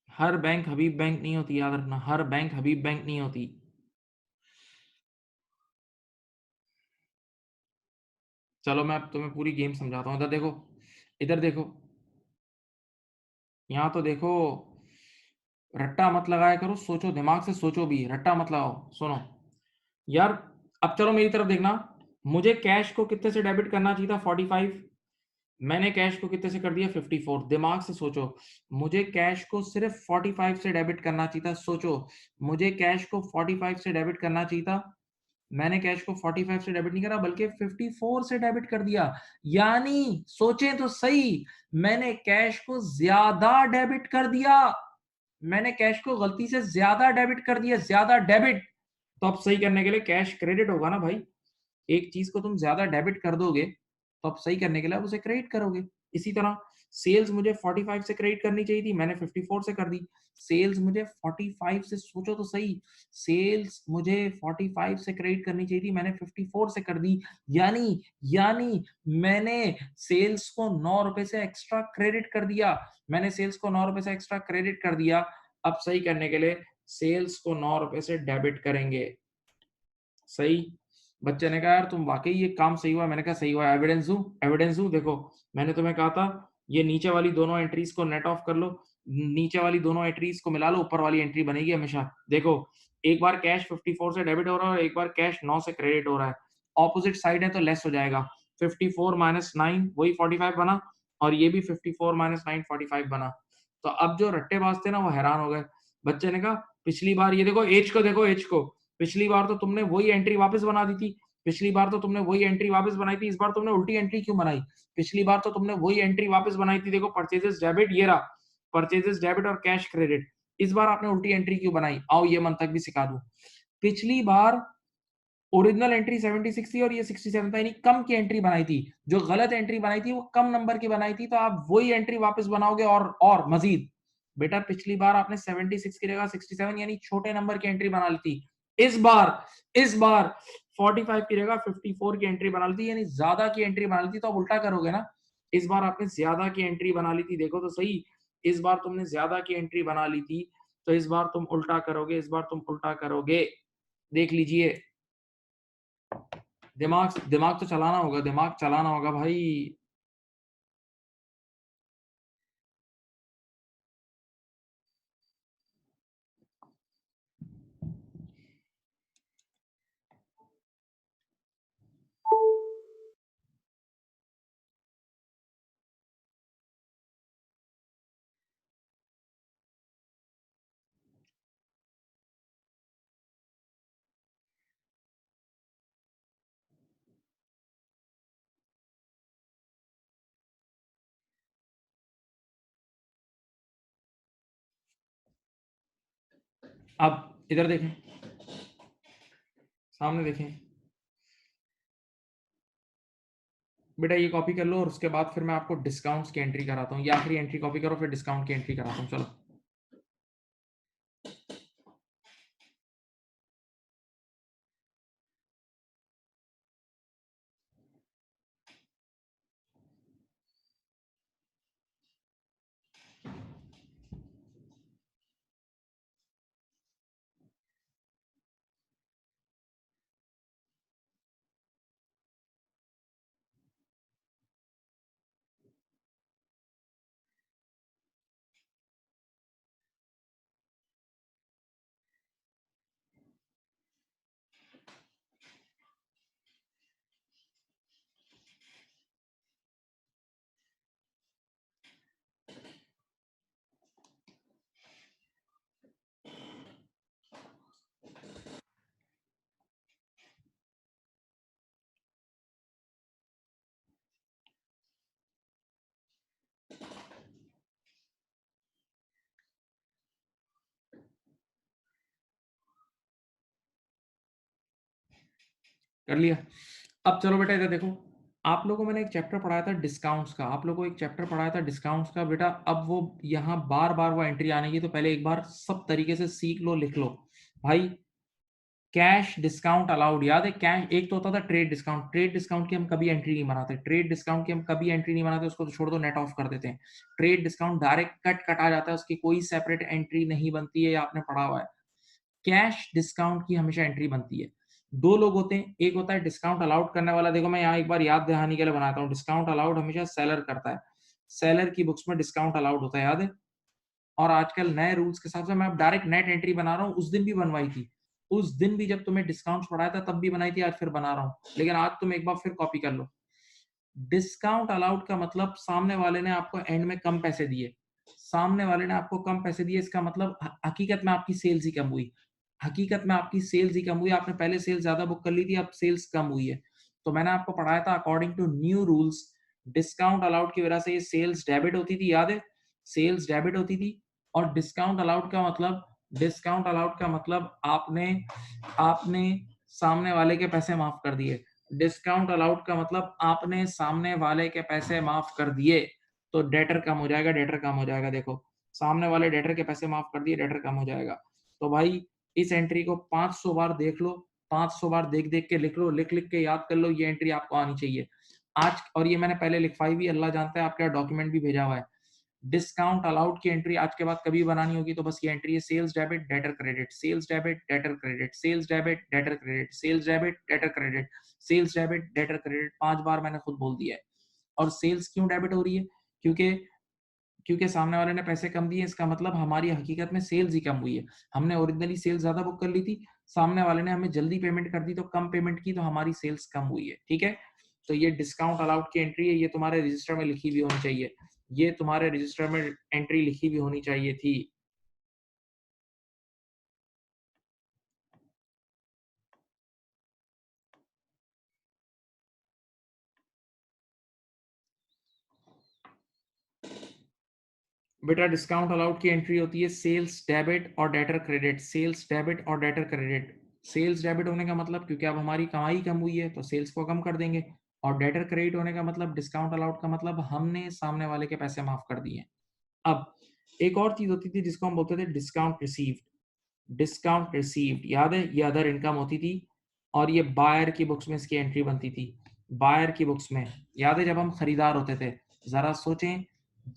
A: हर बैंक हबीब बैंक नहीं होती, याद रखना, हर बैंक हबीब बैंक नहीं होती। चलो मैं अब तुम्हें पूरी गेम समझाता हूँ। इधर देखो, इधर देखो, यहाँ तो देखो, रट्टा मत लगाया करो, सोचो, दिमाग से सोचो भी, रट्टा मत लगाओ। सुनो यार, अब चलो मेरी तरफ देखना। मुझे कैश को कितने से डेबिट करना चाहिए था? 45। मैंने कैश को कितने से कर दिया? 54। दिमाग से सोचो, मुझे कैश को सिर्फ 45 से डेबिट करना चाहिए था। सोचो, मुझे कैश को 45 से डेबिट करना चाहिए था। मैंने कैश को 45 से डेबिट नहीं करा, बल्कि 54 से डेबिट कर दिया। यानी सोचें तो सही, मैंने कैश को ज्यादा डेबिट कर दिया। मैंने कैश को गलती से ज्यादा डेबिट कर दिया, ज्यादा डेबिट। तो अब सही करने के लिए कैश क्रेडिट होगा ना भाई। एक चीज को तुम ज्यादा डेबिट कर दोगे तो अब सही करने के लिए आप उसे क्रेडिट करोगे। इसी तरह सेल्स मुझे 45 से क्रेडिट करनी चाहिए थी, मैंने 54 से कर दी। सेल्स मुझे 45 से, सोचो तो सही, सेल्स मुझे 45 से क्रेडिट करनी चाहिए थी, मैंने 54 से कर दी। यानी यानी मैंने सेल्स को 9 रुपए से एक्स्ट्रा क्रेडिट कर दिया। मैंने सेल्स को 9 रुपए से एक्स्ट्रा क्रेडिट कर दिया। अब सही करने के लिए सेल्स को 9 रुपए से डेबिट करेंगे। सही। बच्चे ने कहा यार तुम वाकई ये काम सही हुआ। मैंने कहा सही हुआ। एविडेंस दूं? एविडेंस दूं? देखो, मैंने तुम्हें कहा था ये नीचे वाली दोनों एंट्रीज को नेट ऑफ कर लो, नीचे वाली दोनों एंट्रीज को मिला लो, ऊपर वाली एंट्री बनेगी हमेशा। देखो, एक बार कैश 54 से डेबिट हो रहा है और एक बार कैश 9 से क्रेडिट हो रहा है। ऑपोजिट साइड है तो लेस हो जाएगा। 54 माइनस 9 वही 45 बना, और ये भी 54 माइनस 9 45 बना। तो अब जो रट्टेबाज थे ना वो हैरान हो गए। बच्चे ने कहा पिछली बार ये देखो एज को, देखो एज को, पिछली बार तो तुमने वही एंट्री वापस बना दी थी, पिछली बार तो तुमने वही एंट्री वापस बनाई थी, इस बार तुमने उल्टी एंट्री क्यों बनाई? पिछली बार तो तुमने वही एंट्री वापस बनाई थी, देखो परचेजेस डेबिट, ये रहा परचेजेस डेबिट और कैश क्रेडिट। इस बार आपने उल्टी एंट्री क्यों बनाई? आओ ये मंतक भी सिखा दूं। पिछली बार ओरिजिनल एंट्री 76 थी और ये 67 था, यानी कम की एंट्री बनाई थी। जो गलत एंट्री बनाई थी वो कम नंबर की बनाई थी, तो आप वही एंट्री वापस बनाओगे और मजीद। बेटा पिछली बार आपने 76 की जगह 67 यानी छोटे नंबर की एंट्री बना ली थी। इस बार 45 की जगह 54 की एंट्री बना ली थी, यानी ज्यादा की एंट्री बना ली थी। तो आप उल्टा करोगे ना। इस बार आपने ज्यादा की एंट्री बना ली थी, देखो तो सही। इस बार तुमने ज्यादा की एंट्री बना ली थी, तो इस बार तुम उल्टा करोगे, इस बार तुम उल्टा करोगे। देख लीजिए। दिमाग दिमाग तो चलाना होगा, दिमाग चलाना होगा भाई। अब इधर देखें, सामने देखें। बेटा ये कॉपी कर लो और उसके बाद फिर मैं आपको डिस्काउंट्स की एंट्री कराता हूँ। ये आखिरी एंट्री कॉपी करो, फिर डिस्काउंट की एंट्री कराता हूँ, चलो। कर लिया? अब चलो बेटा इधर देखो। आप लोगों को मैंने एक चैप्टर पढ़ाया था डिस्काउंट्स का, आप लोगों को एक चैप्टर पढ़ाया था डिस्काउंट्स का। बेटा अब वो यहाँ बार बार वो एंट्री आने की, तो पहले एक बार सब तरीके से सीख लो, लिख लो भाई। कैश डिस्काउंट अलाउड, याद है? कैश एक तो होता था ट्रेड डिस्काउंट, ट्रेड डिस्काउंट की हम कभी एंट्री नहीं बनाते, ट्रेड डिस्काउंट की हम कभी एंट्री नहीं बनाते, उसको तो छोड़ दो, नेट ऑफ कर देते हैं। ट्रेड डिस्काउंट डायरेक्ट कटा जाता है, उसकी कोई सेपरेट एंट्री नहीं बनती है, ये आपने पढ़ा हुआ है। कैश डिस्काउंट की हमेशा एंट्री बनती है। दो लोग होते हैं, एक होता है डिस्काउंट अलाउड करने वाला। देखो मैं यहाँ एक बार याद दहानी के लिए बनाता हूँ। डिस्काउंट अलाउड हमेशा सेलर करता है, सेलर की बुक्स में डिस्काउंट अलाउड होता है, याद है? और आजकल नए रूल्स के हिसाब से मैं अब डायरेक्ट नेट एंट्री बना रहा हूँ। उस दिन भी बनवाई थी, उस दिन भी जब तुम्हें डिस्काउंट पढ़ाया था तब भी बनाई थी, आज फिर बना रहा हूँ। लेकिन आज तुम एक बार फिर कॉपी कर लो। डिस्काउंट अलाउड का मतलब सामने वाले ने आपको एंड में कम पैसे दिए, सामने वाले ने आपको कम पैसे दिए, इसका मतलब हकीकत में आपकी सेल्स ही कम हुई, हकीकत में आपकी सेल्स ही कम हुई। आपने पहले सेल्स ज्यादा बुक कर ली थी, अब सेल्स कम हुई है। तो मैंने आपको पढ़ाया था according to new rules discount allowed की वजह से ये सेल्स डेबिट होती थी, याद है? सेल्स डेबिट होती थी। और डिस्काउंट अलाउड का मतलब डिस्काउंट अलाउड का मतलब आपने आपने सामने वाले के पैसे माफ कर दिए। डिस्काउंट अलाउड का मतलब आपने सामने वाले के पैसे माफ कर दिए, तो डेटर कम हो जाएगा, डेटर कम हो जाएगा। देखो, सामने वाले डेटर के पैसे माफ कर दिए, डेटर कम हो जाएगा। तो भाई इस एंट्री को 500 बार देख लो, 500 बार देख देख के लिख लो, लिख लिख के याद कर लो, ये एंट्री आपको आनी चाहिए आज। और ये मैंने पहले लिखवाई भी, अल्लाह जानता है आपका डॉक्यूमेंट भी भेजा हुआ है। डिस्काउंट अलाउड की एंट्री आज के बाद कभी बनानी होगी तो बस ये एंट्री है, sales debit debtor credit, sales debit debtor credit, sales debit debtor credit, sales debit debtor credit, sales debit debtor credit. 5 बार मैंने खुद बोल दिया है। और सेल्स क्यों डेबिट हो रही है? क्योंकि क्योंकि सामने वाले ने पैसे कम दिए, इसका मतलब हमारी हकीकत में सेल्स ही कम हुई है। हमने ओरिजिनली सेल्स ज्यादा बुक कर ली थी, सामने वाले ने हमें जल्दी पेमेंट कर दी तो कम पेमेंट की, तो हमारी सेल्स कम हुई है। ठीक है, तो ये डिस्काउंट अलाउड की एंट्री है, ये तुम्हारे रजिस्टर में लिखी हुई होनी चाहिए, ये तुम्हारे रजिस्टर में एंट्री लिखी हुई होनी चाहिए थी। बेटा डिस्काउंट अलाउड की एंट्री होती है सेल्स डेबिट और डेटर क्रेडिट, सेल्स डेबिट और डेटर क्रेडिट। सेल्स डेबिट होने का मतलब क्योंकि अब हमारी कमाई कम हुई है तो सेल्स को कम कर देंगे, और डेटर क्रेडिट होने का मतलब, डिस्काउंट अलाउड का मतलब हमने सामने वाले के पैसे माफ कर दिए। अब एक और चीज होती थी जिसको हम बोलते थे डिस्काउंट रिसीव्ड। डिस्काउंट रिसीव्ड याद है, ये अदर इनकम होती थी, और ये बायर की बुक्स में इसकी एंट्री बनती थी। बायर की बुक्स में याद है, जब हम खरीदार होते थे, जरा सोचें,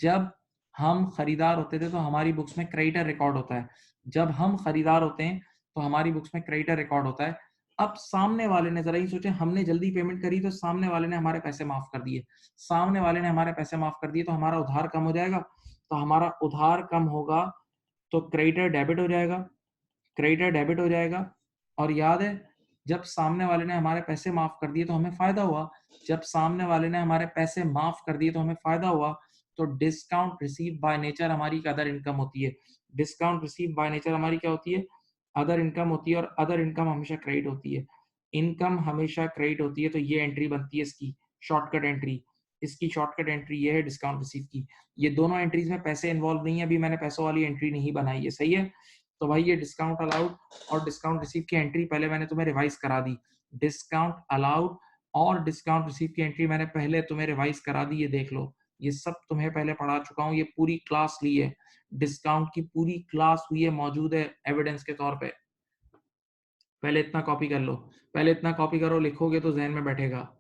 A: जब हम खरीदार होते थे तो हमारी बुक्स में क्रेडिटर रिकॉर्ड होता है। जब हम खरीदार होते हैं तो हमारी बुक्स में क्रेडिटर रिकॉर्ड होता है। अब सामने वाले ने, जरा ही सोचें, हमने जल्दी पेमेंट करी तो सामने वाले ने हमारे पैसे माफ कर दिए, सामने वाले ने हमारे पैसे माफ कर दिए तो हमारा उधार कम हो जाएगा। तो हमारा उधार कम होगा तो क्रेडिटर डेबिट हो जाएगा, क्रेडिटर डेबिट हो जाएगा। और याद है, जब सामने वाले ने हमारे पैसे माफ कर दिए तो हमें फायदा हुआ, जब सामने वाले ने हमारे पैसे माफ कर दिए तो हमें फायदा हुआ। तो डिस्काउंट रिसीव बाय नेचर हमारी अदर इनकम होती है। डिस्काउंट रिसीव बाय नेचर हमारी क्या होती है? अदर इनकम होती है, और अदर इनकम हमेशा क्रेडिट होती है। इनकम हमेशा क्रेडिट होती है, तो ये एंट्री बनती है इसकी शॉर्टकट एंट्री। इसकी शॉर्टकट एंट्री ये है डिस्काउंट रिसीव की। ये दोनों एंट्रीज में पैसे इन्वॉल्व नहीं है, अभी मैंने पैसों वाली एंट्री नहीं बनाई है, सही है। तो भाई ये डिस्काउंट अलाउड और डिस्काउंट रिसीव की एंट्री पहले मैंने तुम्हें रिवाइज करा दी। डिस्काउंट अलाउड और डिस्काउंट रिसीव की एंट्री मैंने पहले तुम्हें रिवाइज करा दी, ये देख लो, ये सब तुम्हें पहले पढ़ा चुका हूँ, ये पूरी क्लास ली है, डिस्काउंट की पूरी क्लास हुई है, मौजूद है एविडेंस के तौर पे। पहले इतना कॉपी कर लो, पहले इतना कॉपी करो, लिखोगे तो जहन में बैठेगा।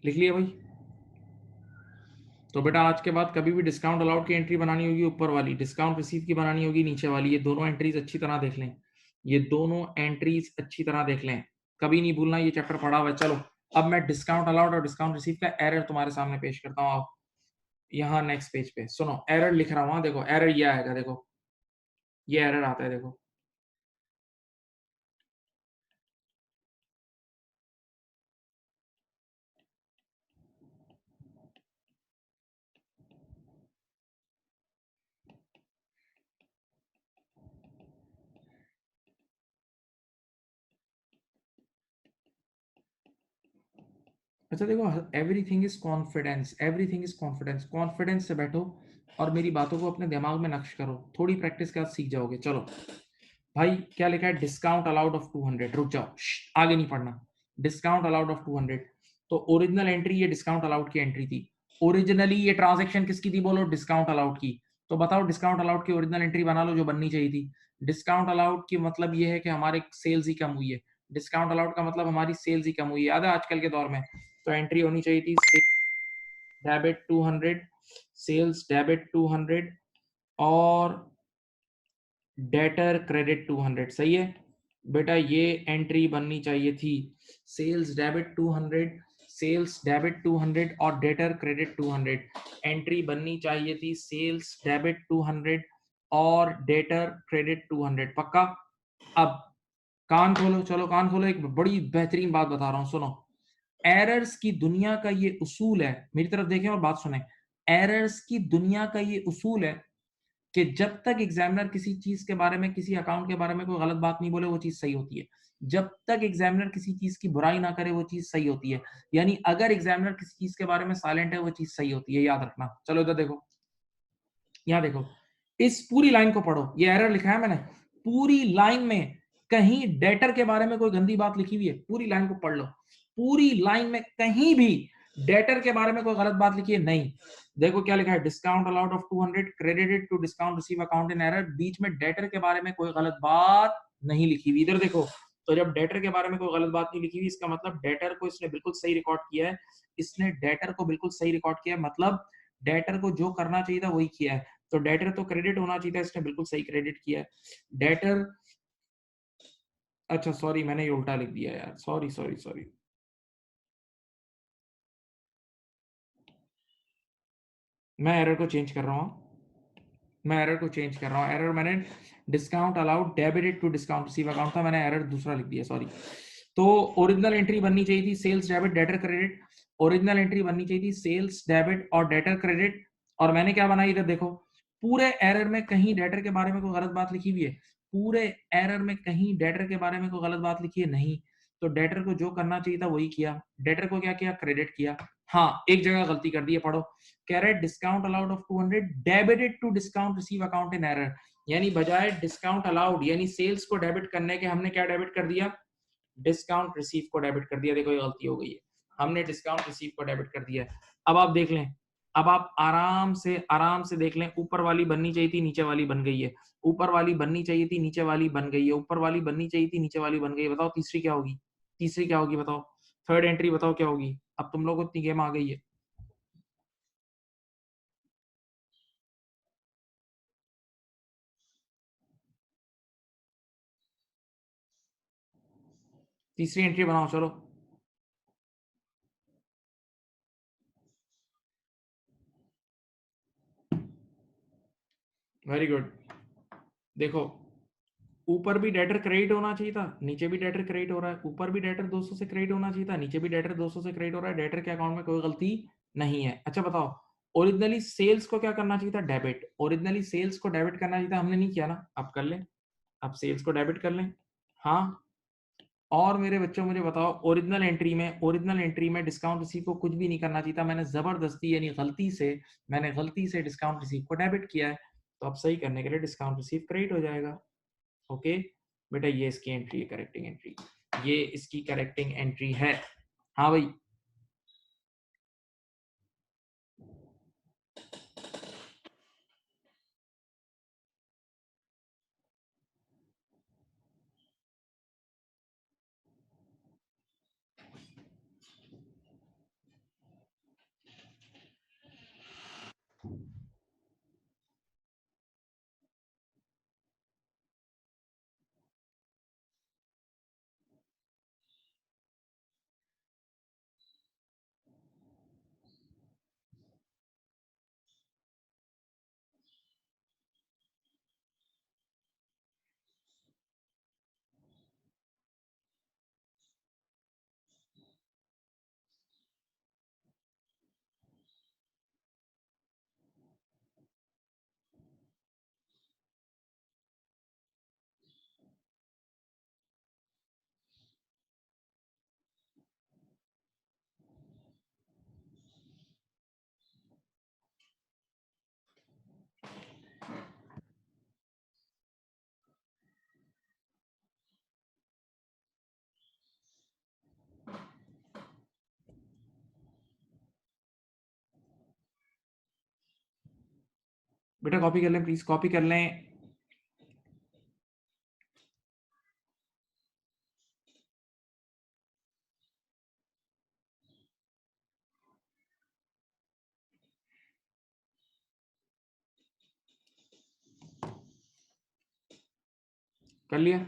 A: लिख लिया भाई? तो बेटा आज के बाद कभी भी डिस्काउंट अलाउड की एंट्री बनानी होगी ऊपर वाली, डिस्काउंट रिसीव की बनानी होगी नीचे वाली, ये दोनों एंट्रीज अच्छी तरह देख लें, ये दोनों एंट्रीज अच्छी तरह देख लें, कभी नहीं भूलना, ये चैप्टर पढ़ा हुआ है। चलो अब मैं डिस्काउंट अलाउड और डिस्काउंट रिसीव का एरर तुम्हारे सामने पेश करता हूँ। यहाँ नेक्स्ट पेज पे सुनो, एरर लिख रहा हूँ, देखो एरर ये आएगा, देखो ये एरर आता है, देखो। अच्छा देखो, everything is confidence, everything is confidence, confidence से बैठो, और मेरी बातों को अपने दिमाग में नक्श करो, थोड़ी प्रैक्टिस के बाद सीख जाओगे। चलो भाई, क्या लिखा है? Discount allowed of 200। रुक जाओ, आगे नहीं पढ़ना। Discount allowed of 200। तो ओरिजिनल एंट्री ये डिस्काउंट अलाउड की एंट्री थी। ओरिजिनली ये ट्रांजैक्शन किसकी थी? बोलो, डिस्काउंट अलाउड की। तो बताओ डिस्काउंट अलाउड की ओरिजिनल एंट्री बना लो जो बननी चाहिए थी। डिस्काउंट अलाउड की मतलब ये है कि हमारे सेल्स ही कम हुई है। डिस्काउंट अलाउड का मतलब हमारी सेल्स ही कम हुई है, याद है आजकल के दौर में। तो एंट्री होनी चाहिए थी डेबिट 200, सेल्स डेबिट 200 और डेटर क्रेडिट 200। सही है बेटा, ये एंट्री बननी चाहिए थी। सेल्स डेबिट 200, सेल्स डेबिट 200 और डेटर क्रेडिट 200। एंट्री बननी चाहिए थी सेल्स डेबिट 200 और डेटर क्रेडिट 200। पक्का? अब कान खोलो, चलो कान खोलो, एक बड़ी बेहतरीन बात बता रहा हूं, सुनो। एरर्स की दुनिया का ये उसूल है, मेरी तरफ देखें और बात सुने। एरर्स की दुनिया का ये उसूल है कि जब तक एग्जामिनर किसी चीज के बारे में, किसी अकाउंट के बारे में कोई गलत बात नहीं बोले, वो चीज सही होती है। जब तक एग्जामिनर किसी चीज की बुराई ना करे, वो चीज सही होती है। यानी अगर एग्जामिनर किसी चीज के बारे में साइलेंट है, वो चीज सही होती है, याद रखना। चलो इधर देखो, यहाँ देखो, इस पूरी लाइन को पढ़ो, ये एरर लिखा है मैंने। पूरी लाइन में कहीं डेटर के बारे में कोई गंदी बात लिखी हुई है? पूरी लाइन को पढ़ लो, पूरी लाइन में कहीं भी डेटर के बारे में कोई गलत बात लिखी है? नहीं। देखो क्या लिखा है, discount allowed of 200 credited to discount receive account in error. बीच में डेटर के बारे में कोई गलत बात नहीं लिखी हुई। इधर देखो, तो जब डेटर के बारे में कोई गलत बात नहीं लिखी हुई, इसका मतलब डेटर को इसने बिल्कुल सही रिकॉर्ड किया है। इसने डेटर को बिल्कुल सही रिकॉर्ड किया है, मतलब डेटर को जो करना चाहिए था वही किया है। तो डेटर तो क्रेडिट होना चाहिए था, इसने बिल्कुल सही क्रेडिट किया है। डेटर, अच्छा सॉरी, मैंने ये उल्टा लिख दिया यार, सॉरी सॉरी सॉरी। मैं एरर को चेंज कर रहा हूँ, मैं एरर को चेंज कर रहा हूँ। एरर मैंने discount allowed debited to discount receive account था, मैंने एरर दूसरा लिख दिया, सॉरी। तो ओरिजिनल एंट्री बननी चाहिए थी sales debit debtor credit. Original entry बननी चाहिए थी सेल्स डेबिट और डेटर क्रेडिट। और मैंने क्या बनाई, इधर देखो, पूरे एरर में कहीं डेटर के बारे में कोई गलत बात लिखी हुई है? पूरे एरर में कहीं डेटर के बारे में कोई गलत बात लिखी है? नहीं। तो डेटर को जो करना चाहिए था वही किया। डेटर को क्या किया? क्रेडिट किया। हाँ, एक जगह गलती कर दी है, पढ़ो। कह रहे discount allowed of 200 debited to discount receive account in error. यानी बजाय डिस्काउंट अलाउड यानी सेल्स को डेबिट करने के, हमने क्या डेबिट कर दिया? डिस्काउंट रिसीव को डेबिट कर दिया। देखो ये गलती हो गई है, हमने डिस्काउंट रिसीव को डेबिट कर दिया है। अब आप देख लें, अब आप आराम से देख लें, ऊपर वाली बननी चाहिए थी, नीचे वाली बन गई है। ऊपर वाली बननी चाहिए थी, नीचे वाली बन गई है। ऊपर वाली बननी चाहिए थी, नीचे वाली बन गई है। बताओ तीसरी क्या होगी? तीसरी क्या होगी बताओ? थर्ड एंट्री बताओ क्या होगी? अब तुम लोगों को इतनी गेम आ गई है। तीसरी एंट्री बनाओ, चलो। Very good. देखो, ऊपर भी डेटर क्रेडिट होना चाहिए था, नीचे भी डेटर क्रेडिट हो रहा है। ऊपर भी डेटर 200 से क्रेडिट होना चाहिए था, नीचे भी डेटर 200 से क्रेडिट हो रहा है। डेटर के अकाउंट में कोई गलती नहीं है। अच्छा बताओ, ओरिजिनली सेल्स को क्या करना चाहिए था? डेबिट। ओरिजिनली सेल्स को डेबिट करना चाहिए था, हमने नहीं किया ना, अब कर लें। अब सेल्स को डेबिट कर लें। हाँ। और मेरे बच्चों मुझे बताओ, ओरिजिनल एंट्री में डिस्काउंट रिसीव को कुछ भी नहीं करना चाहिए था। मैंने जबरदस्ती यानी गलती से डिस्काउंट रिसीव को डेबिट किया है। तो अब सही करने के लिए डिस्काउंट रिसीव क्रेडिट हो जाएगा। ओके बेटा, ये इसकी एंट्री है, करेक्टिंग एंट्री। ये इसकी करेक्टिंग एंट्री है। हाँ भाई। बेटा कॉपी कर लें प्लीज, कॉपी कर लें। कर लिया?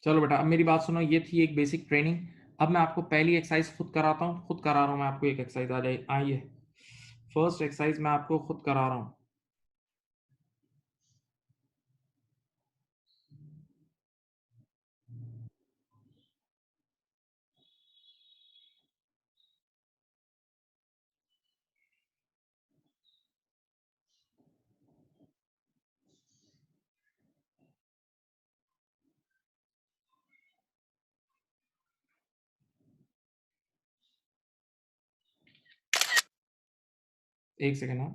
A: चलो बेटा, अब मेरी बात सुनो, ये थी एक बेसिक ट्रेनिंग। अब मैं आपको पहली एक्सरसाइज खुद कराता हूँ, खुद करा रहा हूँ मैं आपको। एक एक्सरसाइज आ जाए, आइए फर्स्ट एक्सरसाइज मैं आपको खुद करा रहा हूँ। एक सेकेंड, हाँ,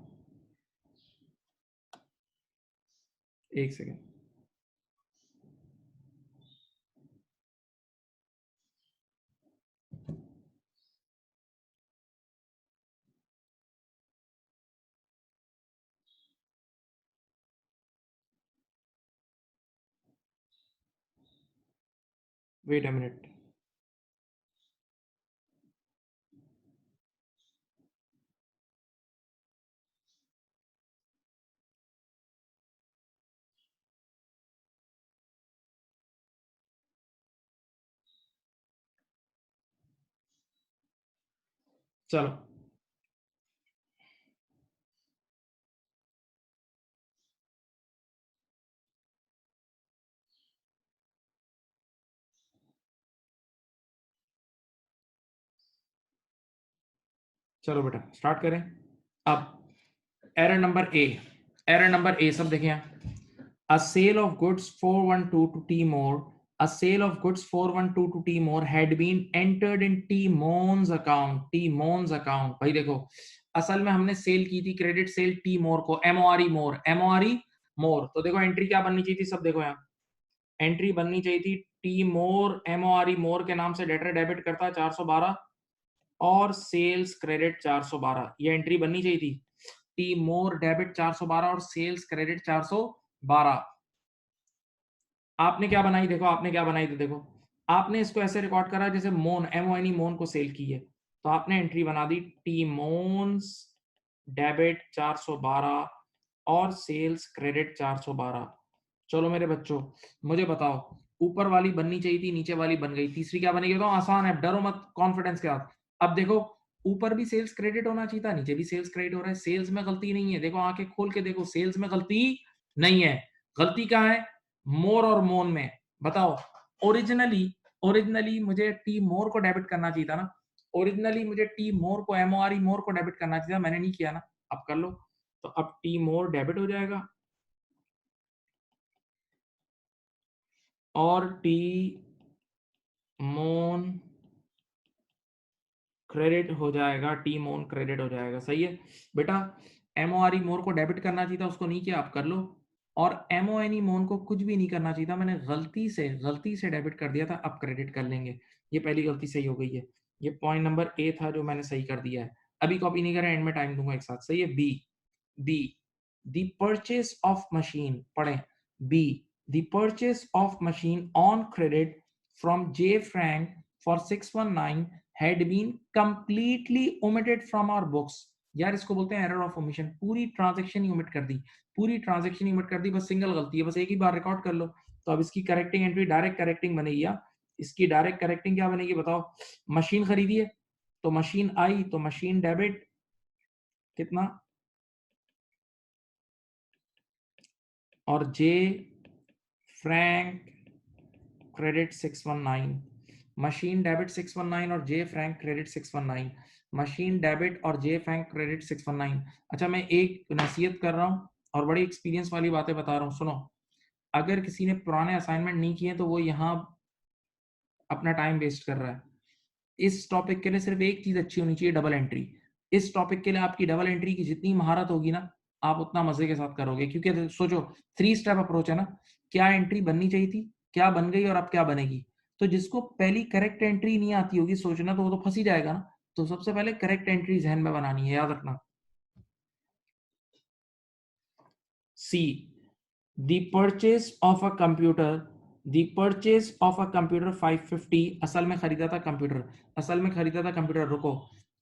A: एक सेकेंड। Wait a minute. चलो चलो बेटा स्टार्ट करें। अब error number A, error number A सब देखें यहाँ। A sale of goods 412 to Timor, a sale of goods 412 to Timor had been entered in Timon's account, Timon's account। भाई देखो, असल में हमने सेल की थी, क्रेडिट सेल टीमोर को, एमओआरई मोर, एमओआरई मोर। तो देखो एंट्री क्या बननी चाहिए थी, सब देखो यहाँ एंट्री बननी चाहिए थी टी मोर, एमओआरई मोर के नाम से डेटर डेबिट करता है 412 और सेल्स क्रेडिट 412, ये एंट्री बननी चाहिए थी। टी मोर डेबिट 412 और सेल्स क्रेडिट 412। आपने क्या बनाई, देखो आपने क्या बनाई, तो देखो आपने इसको ऐसे रिकॉर्ड करा जैसे मोन, एमओएनई मोन को सेल की है। तो आपने एंट्री बना दी टी मोन्स डेबिट 412 और सेल्स क्रेडिट 412। चलो मेरे बच्चों, मुझे बताओ, ऊपर वाली बननी चाहिए थी, नीचे वाली बन गई, तीसरी क्या बनेगी? तो आसान है, डरो मत, कॉन्फिडेंस के साथ। अब देखो, ऊपर भी सेल्स क्रेडिट होना चाहिए था, नीचे भी सेल्स क्रेडिट हो रहा है, सेल्स में गलती नहीं है। देखो आंखें खोल के देखो, सेल्स में गलती नहीं है। गलती कहाँ है? मोर और मोन में। बताओ, ओरिजिनली ओरिजिनली मुझे टी मोर को डेबिट करना चाहिए था ना, ओरिजिनली मुझे टी मोर को, एमओआरई मोर को डेबिट करना चाहिए था, मैंने नहीं किया ना। अब कर लो। तो अब टी मोर डेबिट हो जाएगा और टी मोन क्रेडिट हो जाएगा, टी मोन क्रेडिट हो जाएगा। सही है बेटा, एमओआरई मोर को डेबिट करना चाहिए था, उसको नहीं किया, आप कर लो। और एमओएनई मोन को कुछ भी नहीं करना चाहिए था, मैंने गलती से डेबिट कर दिया था, अब क्रेडिट कर लेंगे। ये पहली गलती सही हो गई है। ये पॉइंट नंबर ए था जो मैंने सही कर दिया है। अभी कॉपी नहीं करें, एंड में टाइम दूंगा एक साथ। सही है। B, B the purchase of machine, पढ़ें। B the purchase of machine on credit from J Frank for 619 had been completely omitted from our books। यार इसको बोलते हैं एरर ऑफ ओमिशन, पूरी ट्रांजैक्शन ही ओमिट कर दी, पूरी ट्रांजैक्शन ही ओमिट कर दी, बस सिंगल गलती है, बस एक ही बार रिकॉर्ड कर लो। तो अब इसकी करेक्टिंग एंट्री डायरेक्ट करेक्टिंग बनेगी। या इसकी डायरेक्ट करेक्टिंग क्या बनेगी बताओ? मशीन खरीदी है तो मशीन आई, तो मशीन डेबिट कितना? और जे फ्रैंक क्रेडिट 619, मशीन डेबिट 619 और जे फ्रैंक क्रेडिट 619, मशीन डेबिट और जे फ्रैंक क्रेडिट 619। अच्छा, मैं एक नसीहत कर रहा हूँ और बड़ी एक्सपीरियंस वाली बातें बता रहा हूँ, सुनो। अगर किसी ने पुराने असाइनमेंट नहीं किए तो वो यहाँ अपना टाइम वेस्ट कर रहा है। इस टॉपिक के लिए सिर्फ एक चीज अच्छी होनी चाहिए, डबल एंट्री। इस टॉपिक के लिए आपकी डबल एंट्री की जितनी महारत होगी ना, आप उतना मजे के साथ करोगे, क्योंकि सोचो 3 स्टेप अप्रोच है ना। क्या एंट्री बननी चाहिए थी, क्या बन गई और अब क्या बनेगी। तो जिसको पहली करेक्ट एंट्री नहीं आती होगी सोचना, तो वो तो फंस ही जाएगा ना। तो सबसे पहले करेक्ट एंट्री जहन में बनानी है, याद रखना। सी, the purchase of a computer, the purchase of a computer 550, असल में खरीदा था कंप्यूटर, असल में खरीदा था कंप्यूटर। रुको,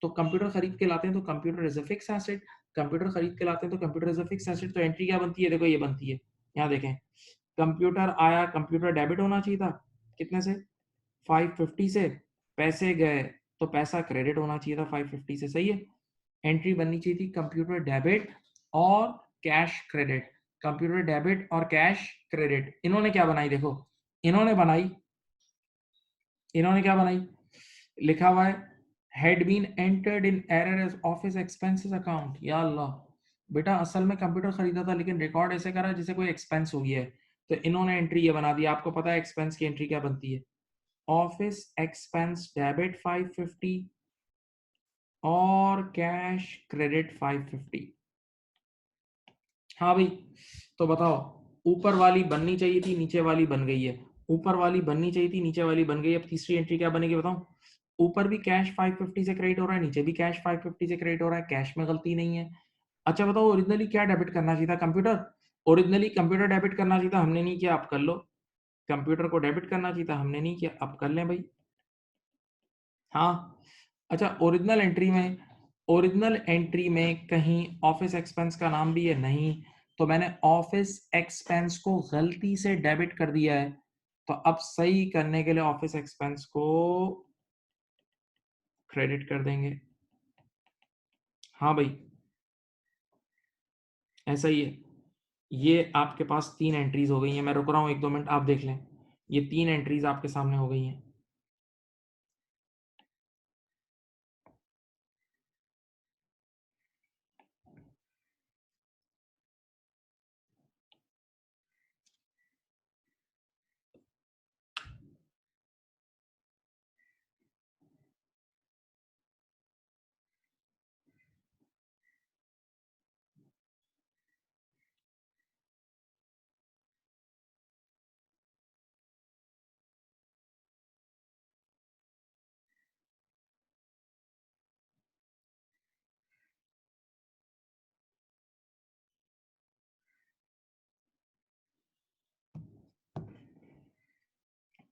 A: तो कंप्यूटर खरीद के लाते हैं तो computer is a fix asset, computer खरीद के लाते हैं तो computer is a fix asset. तो एंट्री क्या बनती है, देखो ये बनती है, यहाँ देखें। कंप्यूटर आया, कंप्यूटर डेबिट होना चाहिए था, कितने से, 550 से। पैसे गए तो पैसा क्रेडिट होना चाहिए था 550 से, सही है। एंट्री बननी चाहिए थी कंप्यूटर डेबिट और कैश क्रेडिट, कंप्यूटर डेबिट और कैश क्रेडिट। इन्होंने क्या बनाई, देखो इन्होंने बनाई, इन्होंने क्या बनाई, लिखा हुआ है had been entered in error as office expenses account. या अल्लाह, बेटा असल में कंप्यूटर खरीदा था लेकिन रिकॉर्ड ऐसे करा जैसे कोई एक्सपेंस हो गया है। तो इन्होंने एंट्री ये बना दी। आपको पता है एक्सपेंस की एंट्री क्या बनती है, ऑफिस एक्सपेंस डेबिट 550 और कैश क्रेडिट 550। हाँ भाई, तो बताओ, ऊपर वाली बननी चाहिए थी, नीचे वाली बन गई है। ऊपर वाली बननी चाहिए थी, नीचे वाली बन गई। अब तीसरी एंट्री क्या बनेगी बताओ। ऊपर भी कैश 550 से क्रेडिट हो रहा है, नीचे भी कैश 550 से क्रेडिट हो रहा है, कैश में गलती नहीं है। अच्छा बताओ, ओरिजिनली क्या डेबिट करना चाहिए था, कंप्यूटर। ओरिजिनली कंप्यूटर डेबिट करना चाहिए था, हमने नहीं किया, आप कर लो। कंप्यूटर को डेबिट करना चाहिए था, हमने नहीं किया, अब कर लें भाई। हाँ, अच्छा, ओरिजिनल एंट्री में कहीं ऑफिस एक्सपेंस का नाम भी है नहीं, तो मैंने ऑफिस एक्सपेंस को गलती से डेबिट कर दिया है। तो अब सही करने के लिए ऑफिस एक्सपेंस को क्रेडिट कर देंगे। हाँ भाई, ऐसा ही है। ये आपके पास 3 एंट्रीज हो गई हैं। मैं रुक रहा हूँ 1-2 मिनट, आप देख लें। ये 3 एंट्रीज आपके सामने हो गई हैं।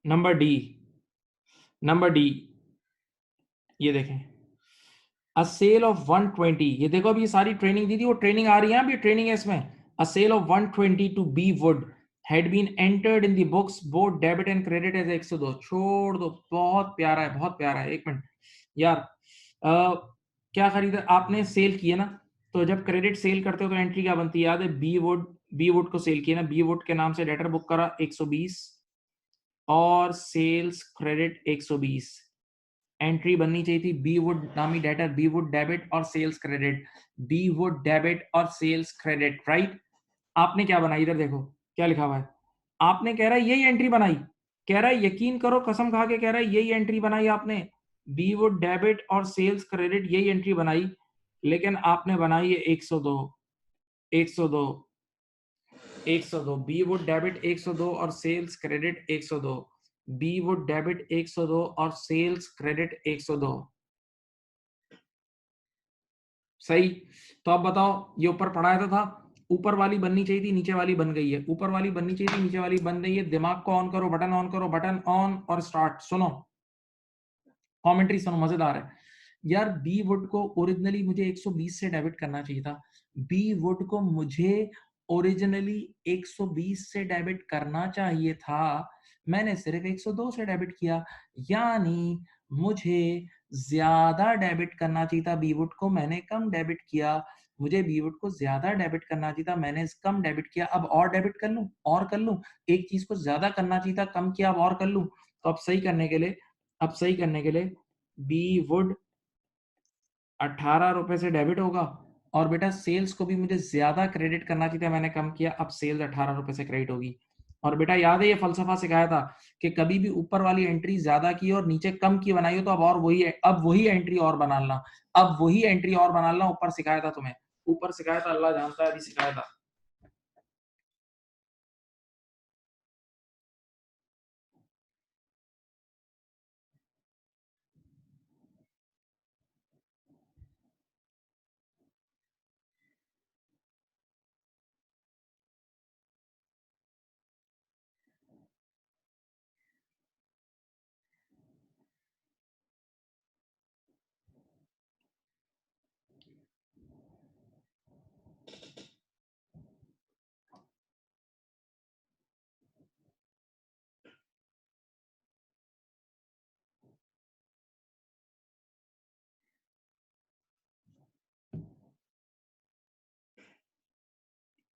A: नंबर डी, नंबर डी, ये देखें, अ सेल ऑफ 120। ये देखो, अभी ये सारी ट्रेनिंग दी थी, वो ट्रेनिंग आ रही है, अभी ट्रेनिंग है इसमें। A sale of 120 to be would had been entered in the books both debit and credit as 102। छोड़ दो, बहुत प्यारा है, बहुत प्यारा है। 1 मिनट यार, क्या खरीदा आपने, सेल किया ना। तो जब क्रेडिट सेल करते हो तो एंट्री क्या बनती है, याद है, बी वुड को सेल किया ना, बी वुड के नाम से डेटर बुक करा 120 और सेल्स क्रेडिट 120। एंट्री बननी चाहिए थी बी वुड नामी डेटर, बी वुड डेबिट और sales credit, B Wood debit और सेल्स क्रेडिट, राइट। आपने क्या बनाई, इधर देखो क्या लिखा हुआ है। आपने कह रहा है यही एंट्री बनाई, कह रहा है यकीन करो कसम खा के कह रहा है यही एंट्री बनाई आपने, बी वुड डेबिट और सेल्स क्रेडिट यही एंट्री बनाई। लेकिन आपने बनाई है 102, 102, 102। बी वुड डेबिट 102 और sales credit 102, B Wood debit 102 और सेल्स क्रेडिट 102। सही। तो अब बताओ, ये ऊपर पढ़ाया था, ऊपर वाली बननी चाहिए थी, नीचे वाली बन गई है, ऊपर वाली बननी चाहिए थी, नीचे वाली बन गई है। दिमाग को ऑन करो, बटन ऑन करो, बटन ऑन और स्टार्ट। सुनो, कमेंट्री सुनो, मजेदार है यार। बी वुड को ओरिजिनली मुझे 120 से डेबिट करना चाहिए था, बी वुड को मुझे ओरिजिनली 120 से डेबिट करना चाहिए था, मैंने सिर्फ 102 से डेबिट किया। यानी मुझे ज्यादा डेबिट करना चाहिए था बी वुड को, मैंने कम डेबिट किया। मुझे बीवुड को ज़्यादा डेबिट करना चाहिए था, मैंने कम डेबिट किया, अब और डेबिट कर लूँ? और कर लूँ? एक चीज़ को ज़्यादा करना चाहिए था, कम किया, अब और कर लूँ? तो अब सही करने के लिए बीवुड ₹18 से डेबिट होगा और बेटा सेल्स को भी मुझे ज़्यादा क्रेडिट करना चाहिए था, मैंने कम किया, अब सेल्स ₹18 से क्रेडिट होगी। और बेटा याद है ये फ़लसफ़ा सिखाया था कि कभी भी ऊपर वाली एंट्री ज़्यादा की और नीचे कम की बनाई हो तो अब वही एंट्री और बना लेना। अब वही एंट्री और बना लेना, ऊपर सिखाया था तुम्हें। ऊपर सिखाया था, अल्लाह जानता है अभी सिखाया था।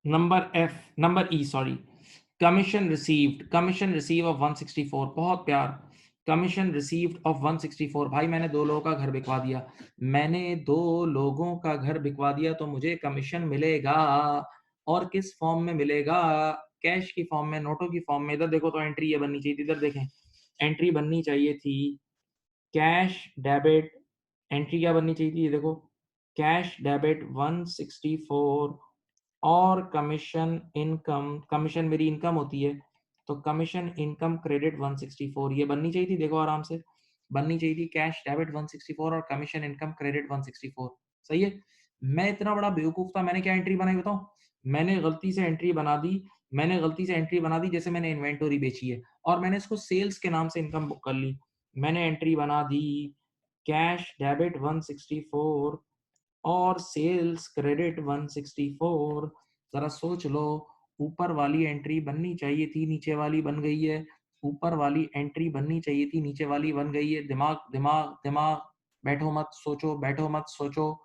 A: Number E sorry. Commission receive of 164 बहुत प्यार। कमीशन रिसीव्ड ऑफ 164 भाई मैंने 2 लोगों का घर बिकवा दिया। मैंने 2 लोगों का घर बिकवा दिया तो मुझे कमीशन मिलेगा और किस फॉर्म में मिलेगा? कैश की फॉर्म में, नोटों की फॉर्म में। इधर देखो तो एंट्री ये बननी चाहिए थी, इधर देखें। एंट्री बननी चाहिए थी कैश डेबिट। एंट्री क्या बननी चाहिए थी? ये देखो कैश डेबिट 164 और कमीशन मेरी इनकम होती है तो कमीशन इनकम क्रेडिट 164 ये बननी चाहिए थी। देखो आराम से बननी चाहिए थी कैश डेबिट 164 और कमीशन इनकम क्रेडिट 164। सही है। मैं इतना बड़ा बेवकूफ था, मैंने क्या एंट्री बनाई बताऊं? मैंने गलती से एंट्री बना दी। जैसे मैंने इन्वेंटरी बेची है और मैंने इसको सेल्स के नाम से इनकम बुक कर ली। मैंने एंट्री बना दी कैश डेबिट 164 और सेल्स क्रेडिट 164। जरा सोच लो, ऊपर वाली एंट्री बननी चाहिए थी, नीचे वाली बन गई है। ऊपर वाली एंट्री बननी चाहिए थी, नीचे वाली बन गई है। दिमाग दिमाग दिमाग, बैठो मत सोचो।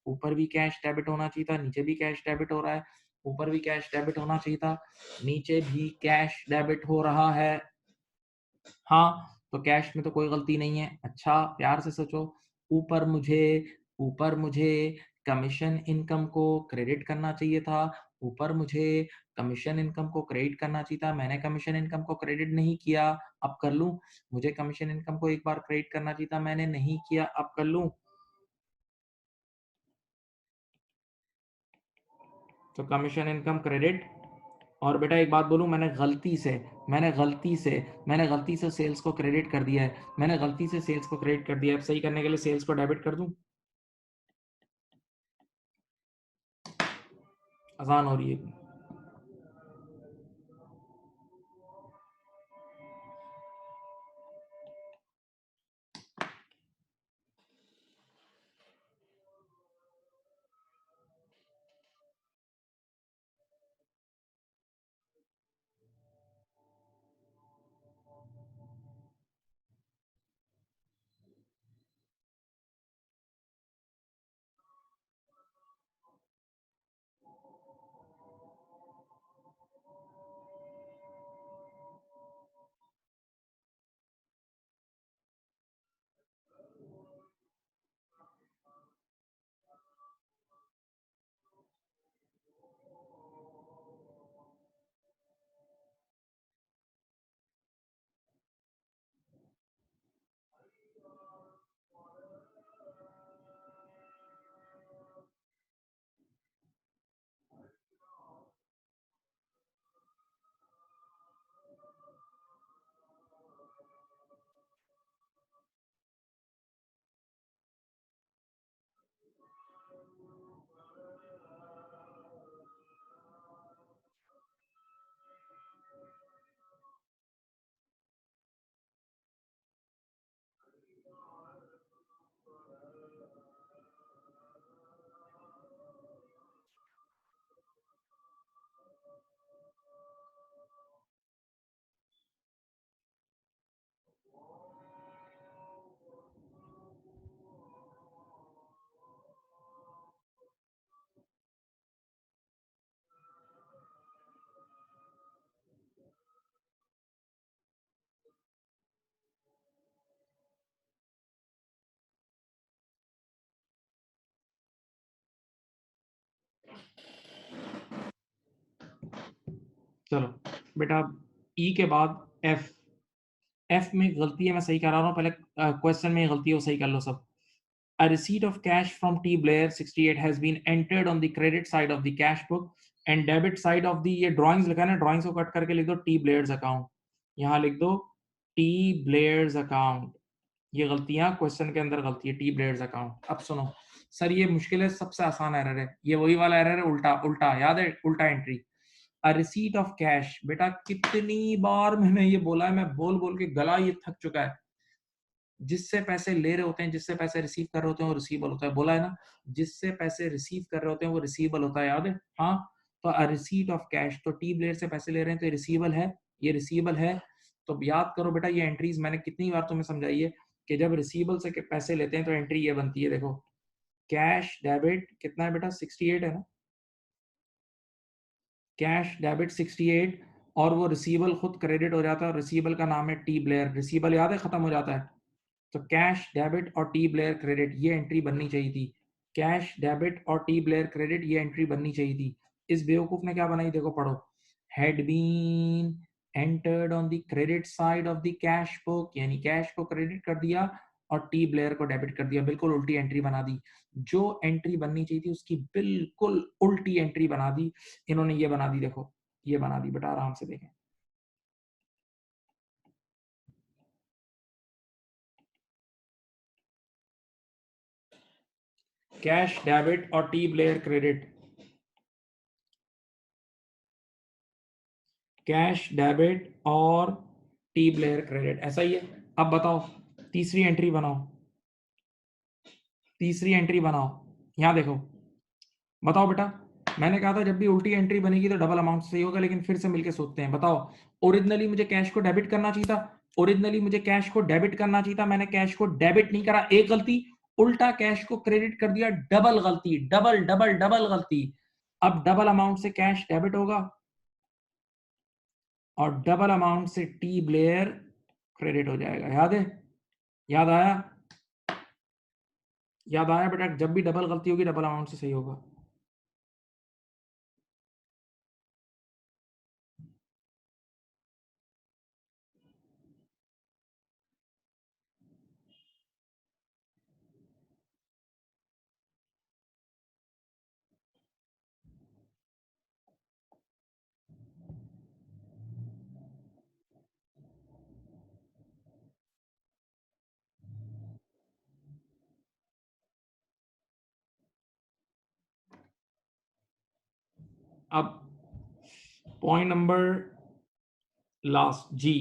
A: ऊपर भी कैश डेबिट होना चाहिए था, नीचे भी कैश डेबिट हो रहा है। ऊपर भी कैश डेबिट होना चाहिए था, नीचे भी कैश डेबिट हो रहा है। हाँ, तो कैश में तो कोई गलती नहीं है। अच्छा प्यार से सोचो। ऊपर मुझे ऊपर मुझे कमीशन इनकम को क्रेडिट करना चाहिए था। ऊपर मुझे कमीशन इनकम को क्रेडिट करना चाहिए था। मैंने कमीशन इनकम को क्रेडिट नहीं किया, अब कर लूँ? मुझे कमीशन इनकम को एक बार क्रेडिट करना चाहिए था, मैंने नहीं किया, अब कर लूँ? तो कमीशन इनकम क्रेडिट। और बेटा एक बात बोलूँ, मैंने गलती से सेल्स को क्रेडिट कर दिया है। मैंने गलती से सेल्स को क्रेडिट कर दिया है। अब सही करने के लिए सेल्स को डेबिट कर दूँ? आसान हो रही है। चलो बेटा, ई के बाद एफ। एफ में गलती है, मैं सही करा रहा हूँ पहले। क्वेश्चन में गलती है वो सही कर लो सब। A receipt of cash from T Blair 68 has been entered on the credit side of the cash book and debit side of the, ये drawings लिखा है ना, drawings को कट करके लिख दो T Blair's account। यहाँ लिख दो T Blair's account। ये गलतियां क्वेश्चन के अंदर गलती है, टी ब्लेयर्स अकाउंट। अब सुनो सर, ये मुश्किल है, सबसे आसान एरर है ये, वही वाला एरर है, उल्टा उल्टा, याद है, उल्टा entry. A receipt of cash, बेटा कितनी बार मैंने ये बोला है, मैं बोल बोल के गला ये थक चुका है। जिससे पैसे ले रहे होते हैं, जिससे पैसे रिसीव कर रहे होते हैं, वो रिसीवेबल होता है, बोला है ना। जिससे पैसे रिसीव कर रहे होते हैं वो रिसीवेबल होता है, याद है। हाँ, तो अ रिसीट ऑफ कैश, तो टी ब्लेयर से पैसे ले रहे हैं तो ये रिसीवेबल है, ये रिसीवेबल है। तो याद करो बेटा, ये एंट्रीज मैंने कितनी बार तुम्हें समझाई है कि जब रिसीवेबल से पैसे लेते हैं तो एंट्री ये बनती है, देखो कैश डेबिट कितना है बेटा, 68 है ना, कैश डेबिट 68, और वो रिसीवेबल खुद क्रेडिट हो जाता है, और रिसीवेबल का नाम है टी ब्लेयर, रिसीवेबल याद है, खत्म हो जाता है। तो कैश डेबिट और टी ब्लेयर क्रेडिट, ये एंट्री बननी चाहिए थी। कैश डेबिट और टी ब्लेयर क्रेडिट, ये एंट्री बननी चाहिए थी। इस बेवकूफ ने क्या बनाई, देखो पढ़ो। Had been entered on the credit side of the cash book, यानी कैश को क्रेडिट कर दिया और टी ब्लेयर को डेबिट कर दिया, बिल्कुल उल्टी एंट्री बना दी। जो एंट्री बननी चाहिए थी उसकी बिल्कुल उल्टी एंट्री बना दी इन्होंने, ये बना दी, देखो ये बना दी बेटा, आराम से देखें। कैश डेबिट और T Blair credit, cash debit और टी ब्लेयर क्रेडिट, ऐसा ही है। अब बताओ, तीसरी एंट्री बनाओ, तीसरी एंट्री बनाओ। यहां देखो, बताओ बेटा। मैंने कहा था जब भी उल्टी एंट्री बनेगी तो डबल अमाउंट सही होगा, लेकिन फिर से मिलके सोचते हैं, बताओ। ओरिजिनली मुझे कैश को डेबिट करना चाहिए था, ओरिजिनली मुझे कैश को डेबिट करना चाहिए था, मैंने कैश को डेबिट नहीं करा, एक गलती। उल्टा कैश को क्रेडिट कर दिया, डबल गलती, डबल डबल डबल गलती। अब डबल अमाउंट से कैश डेबिट होगा और डबल अमाउंट से टी ब्लेयर क्रेडिट हो जाएगा, याद है, याद आया, याद आया बेटा, जब भी डबल गलती होगी डबल अमाउंट से सही होगा। अब पॉइंट नंबर लास्ट जी,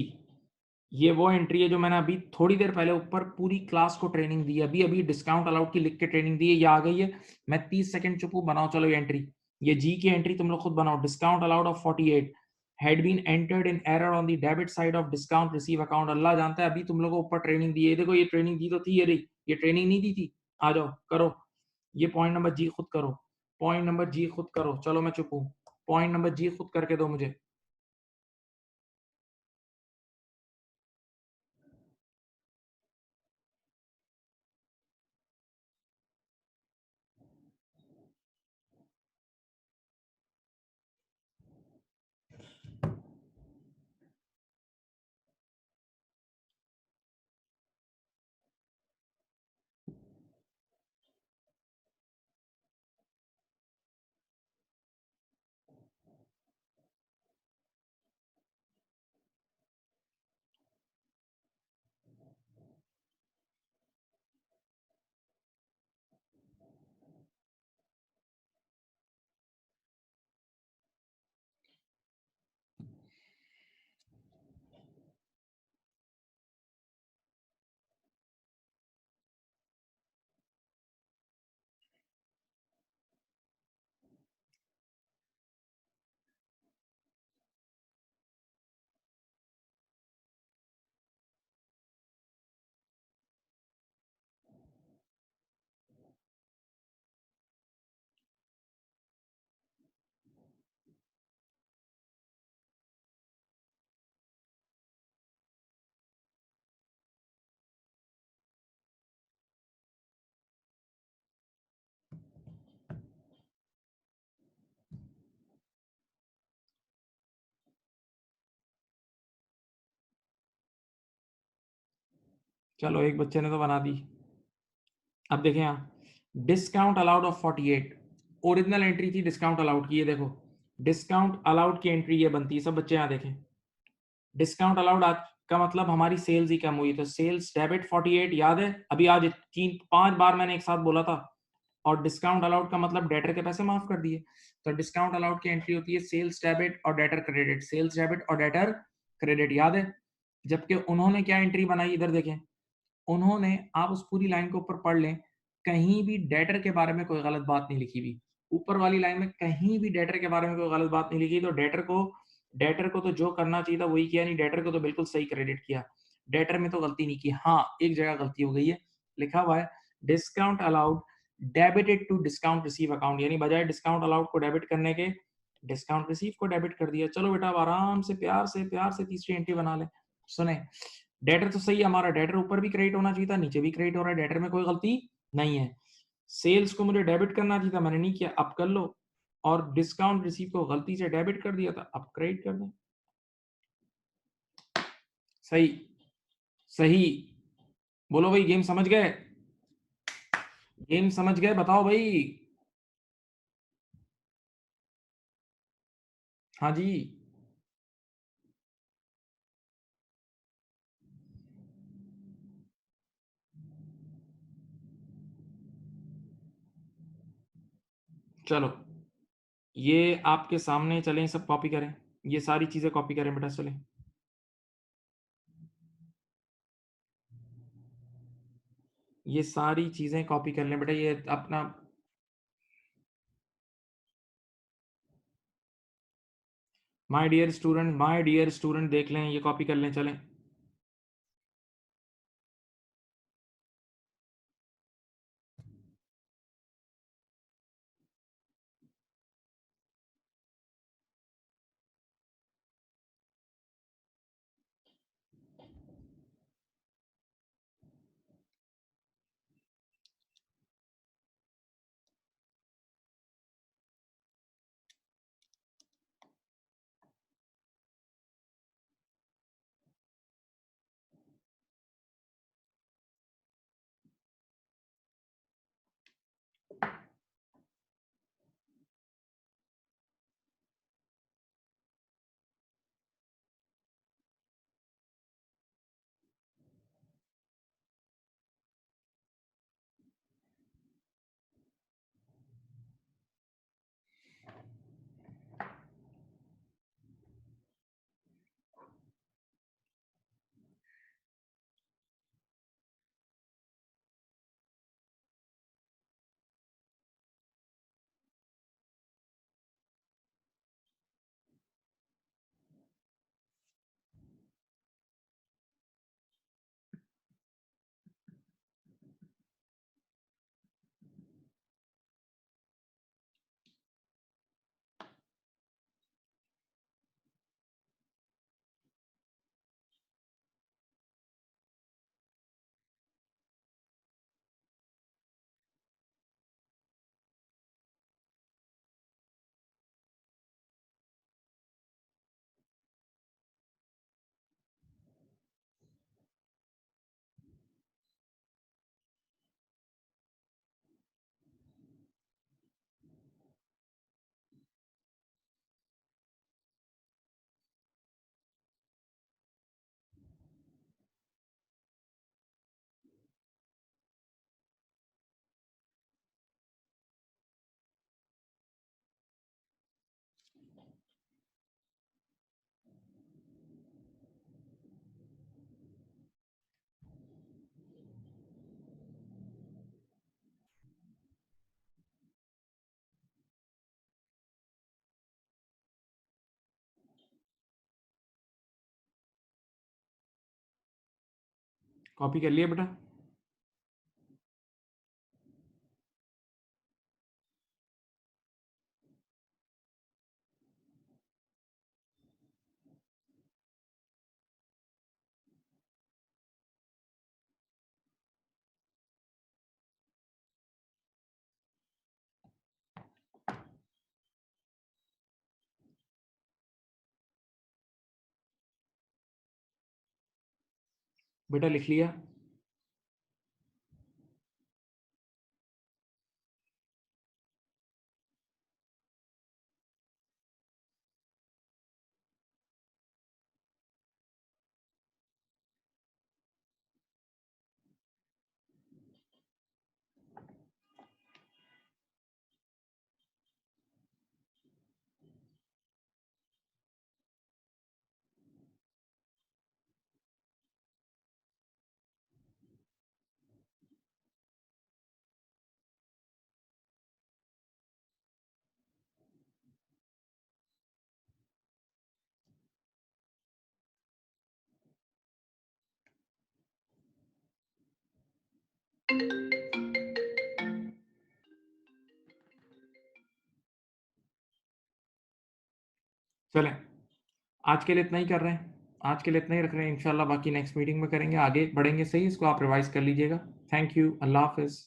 A: ये वो एंट्री है जो मैंने अभी थोड़ी देर पहले ऊपर पूरी क्लास को ट्रेनिंग दी है, अभी अभी डिस्काउंट अलाउड की लिख के ट्रेनिंग दी है, ये आ गई है। मैं 30 सेकंड चुप हूं, बनाओ चलो ये एंट्री, ये जी की एंट्री तुम लोग खुद बनाओ। Discount allowed of 48 had been entered in error on the debit side of discount receive account। अल्लाह जानता है, अभी तुम लोगों को ऊपर ट्रेनिंग दी है, देखो ये ट्रेनिंग दी तो थी, ये रही, ये ट्रेनिंग नहीं दी थी। आ जाओ करो, ये पॉइंट नंबर जी खुद करो, पॉइंट नंबर जी खुद करो, चलो मैं चुप हूं, पॉइंट नंबर जी खुद करके दो मुझे। चलो एक बच्चे ने तो बना दी। अब देखें यहाँ discount allowed of 48, original entry थी डिस्काउंट अलाउड की, ये देखो डिस्काउंट अलाउड की एंट्री ये बनती है। सब बच्चे यहाँ देखें, डिस्काउंट अलाउड आज का मतलब हमारी सेल्स ही कम हुई, तो सेल्स डेबिट 48 याद है, अभी आज 3-5 बार मैंने एक साथ बोला था। और डिस्काउंट अलाउड का मतलब डेटर के पैसे माफ कर दिए। तो डिस्काउंट अलाउड की एंट्री होती है सेल्स डेबिट और डेटर क्रेडिट, सेल्स डेबिट और डेटर क्रेडिट, याद है। जबकि उन्होंने क्या एंट्री बनाई, इधर देखें, उन्होंने, आप उस पूरी लाइन को ऊपर पढ़ लें, कहीं भी डेटर के बारे में कोई गलत बात नहीं लिखी हुई। ऊपर वाली लाइन में कहीं भी डेटर के बारे में कोई गलत बात नहीं लिखी, तो डेटर को तो जो करना चाहिए था वही किया, नहीं डेटर को तो बिल्कुल सही क्रेडिट किया, डेटर में तो गलती नहीं की। हाँ, एक जगह गलती हो गई है, लिखा हुआ है discount allowed debited to discount receive account, यानी बजाय डिस्काउंट अलाउड को डेबिट करने के डिस्काउंट रिसीव को डेबिट कर दिया। चलो बेटा, अब आराम से प्यार से तीसरी एंट्री बना ले। सुने, डेटर तो सही है हमारा, डेटर ऊपर भी क्रेडिट होना चाहिए था, नीचे भी क्रेडिट हो रहा है, डेटर में कोई गलती नहीं है। सेल्स को मुझे डेबिट करना चाहिए था, मैंने नहीं किया, अब कर लो। और डिस्काउंट रिसीव को गलती से डेबिट कर दिया था, अब क्रेडिट कर दें। सही, सही। बोलो भाई, गेम समझ गए? गेम समझ गए, बताओ भाई। हाँ जी। चलो, ये आपके सामने चलें, सब कॉपी करें, ये सारी चीजें कॉपी करें बेटा, चलें। ये सारी चीजें कॉपी कर लें बेटा, ये अपना माय डियर स्टूडेंट देख लें, ये कॉपी कर लें, चलें। कॉपी कर लिया बेटा? बेटा लिख लिया? चलें, आज के लिए इतना ही कर रहे हैं। आज के लिए इतना ही रख रहे हैं, इंशाल्लाह बाकी नेक्स्ट मीटिंग में करेंगे, आगे बढ़ेंगे सही, इसको आप रिवाइज़ कर लीजिएगा। थैंक यू, अल्लाह हाफ़िज़।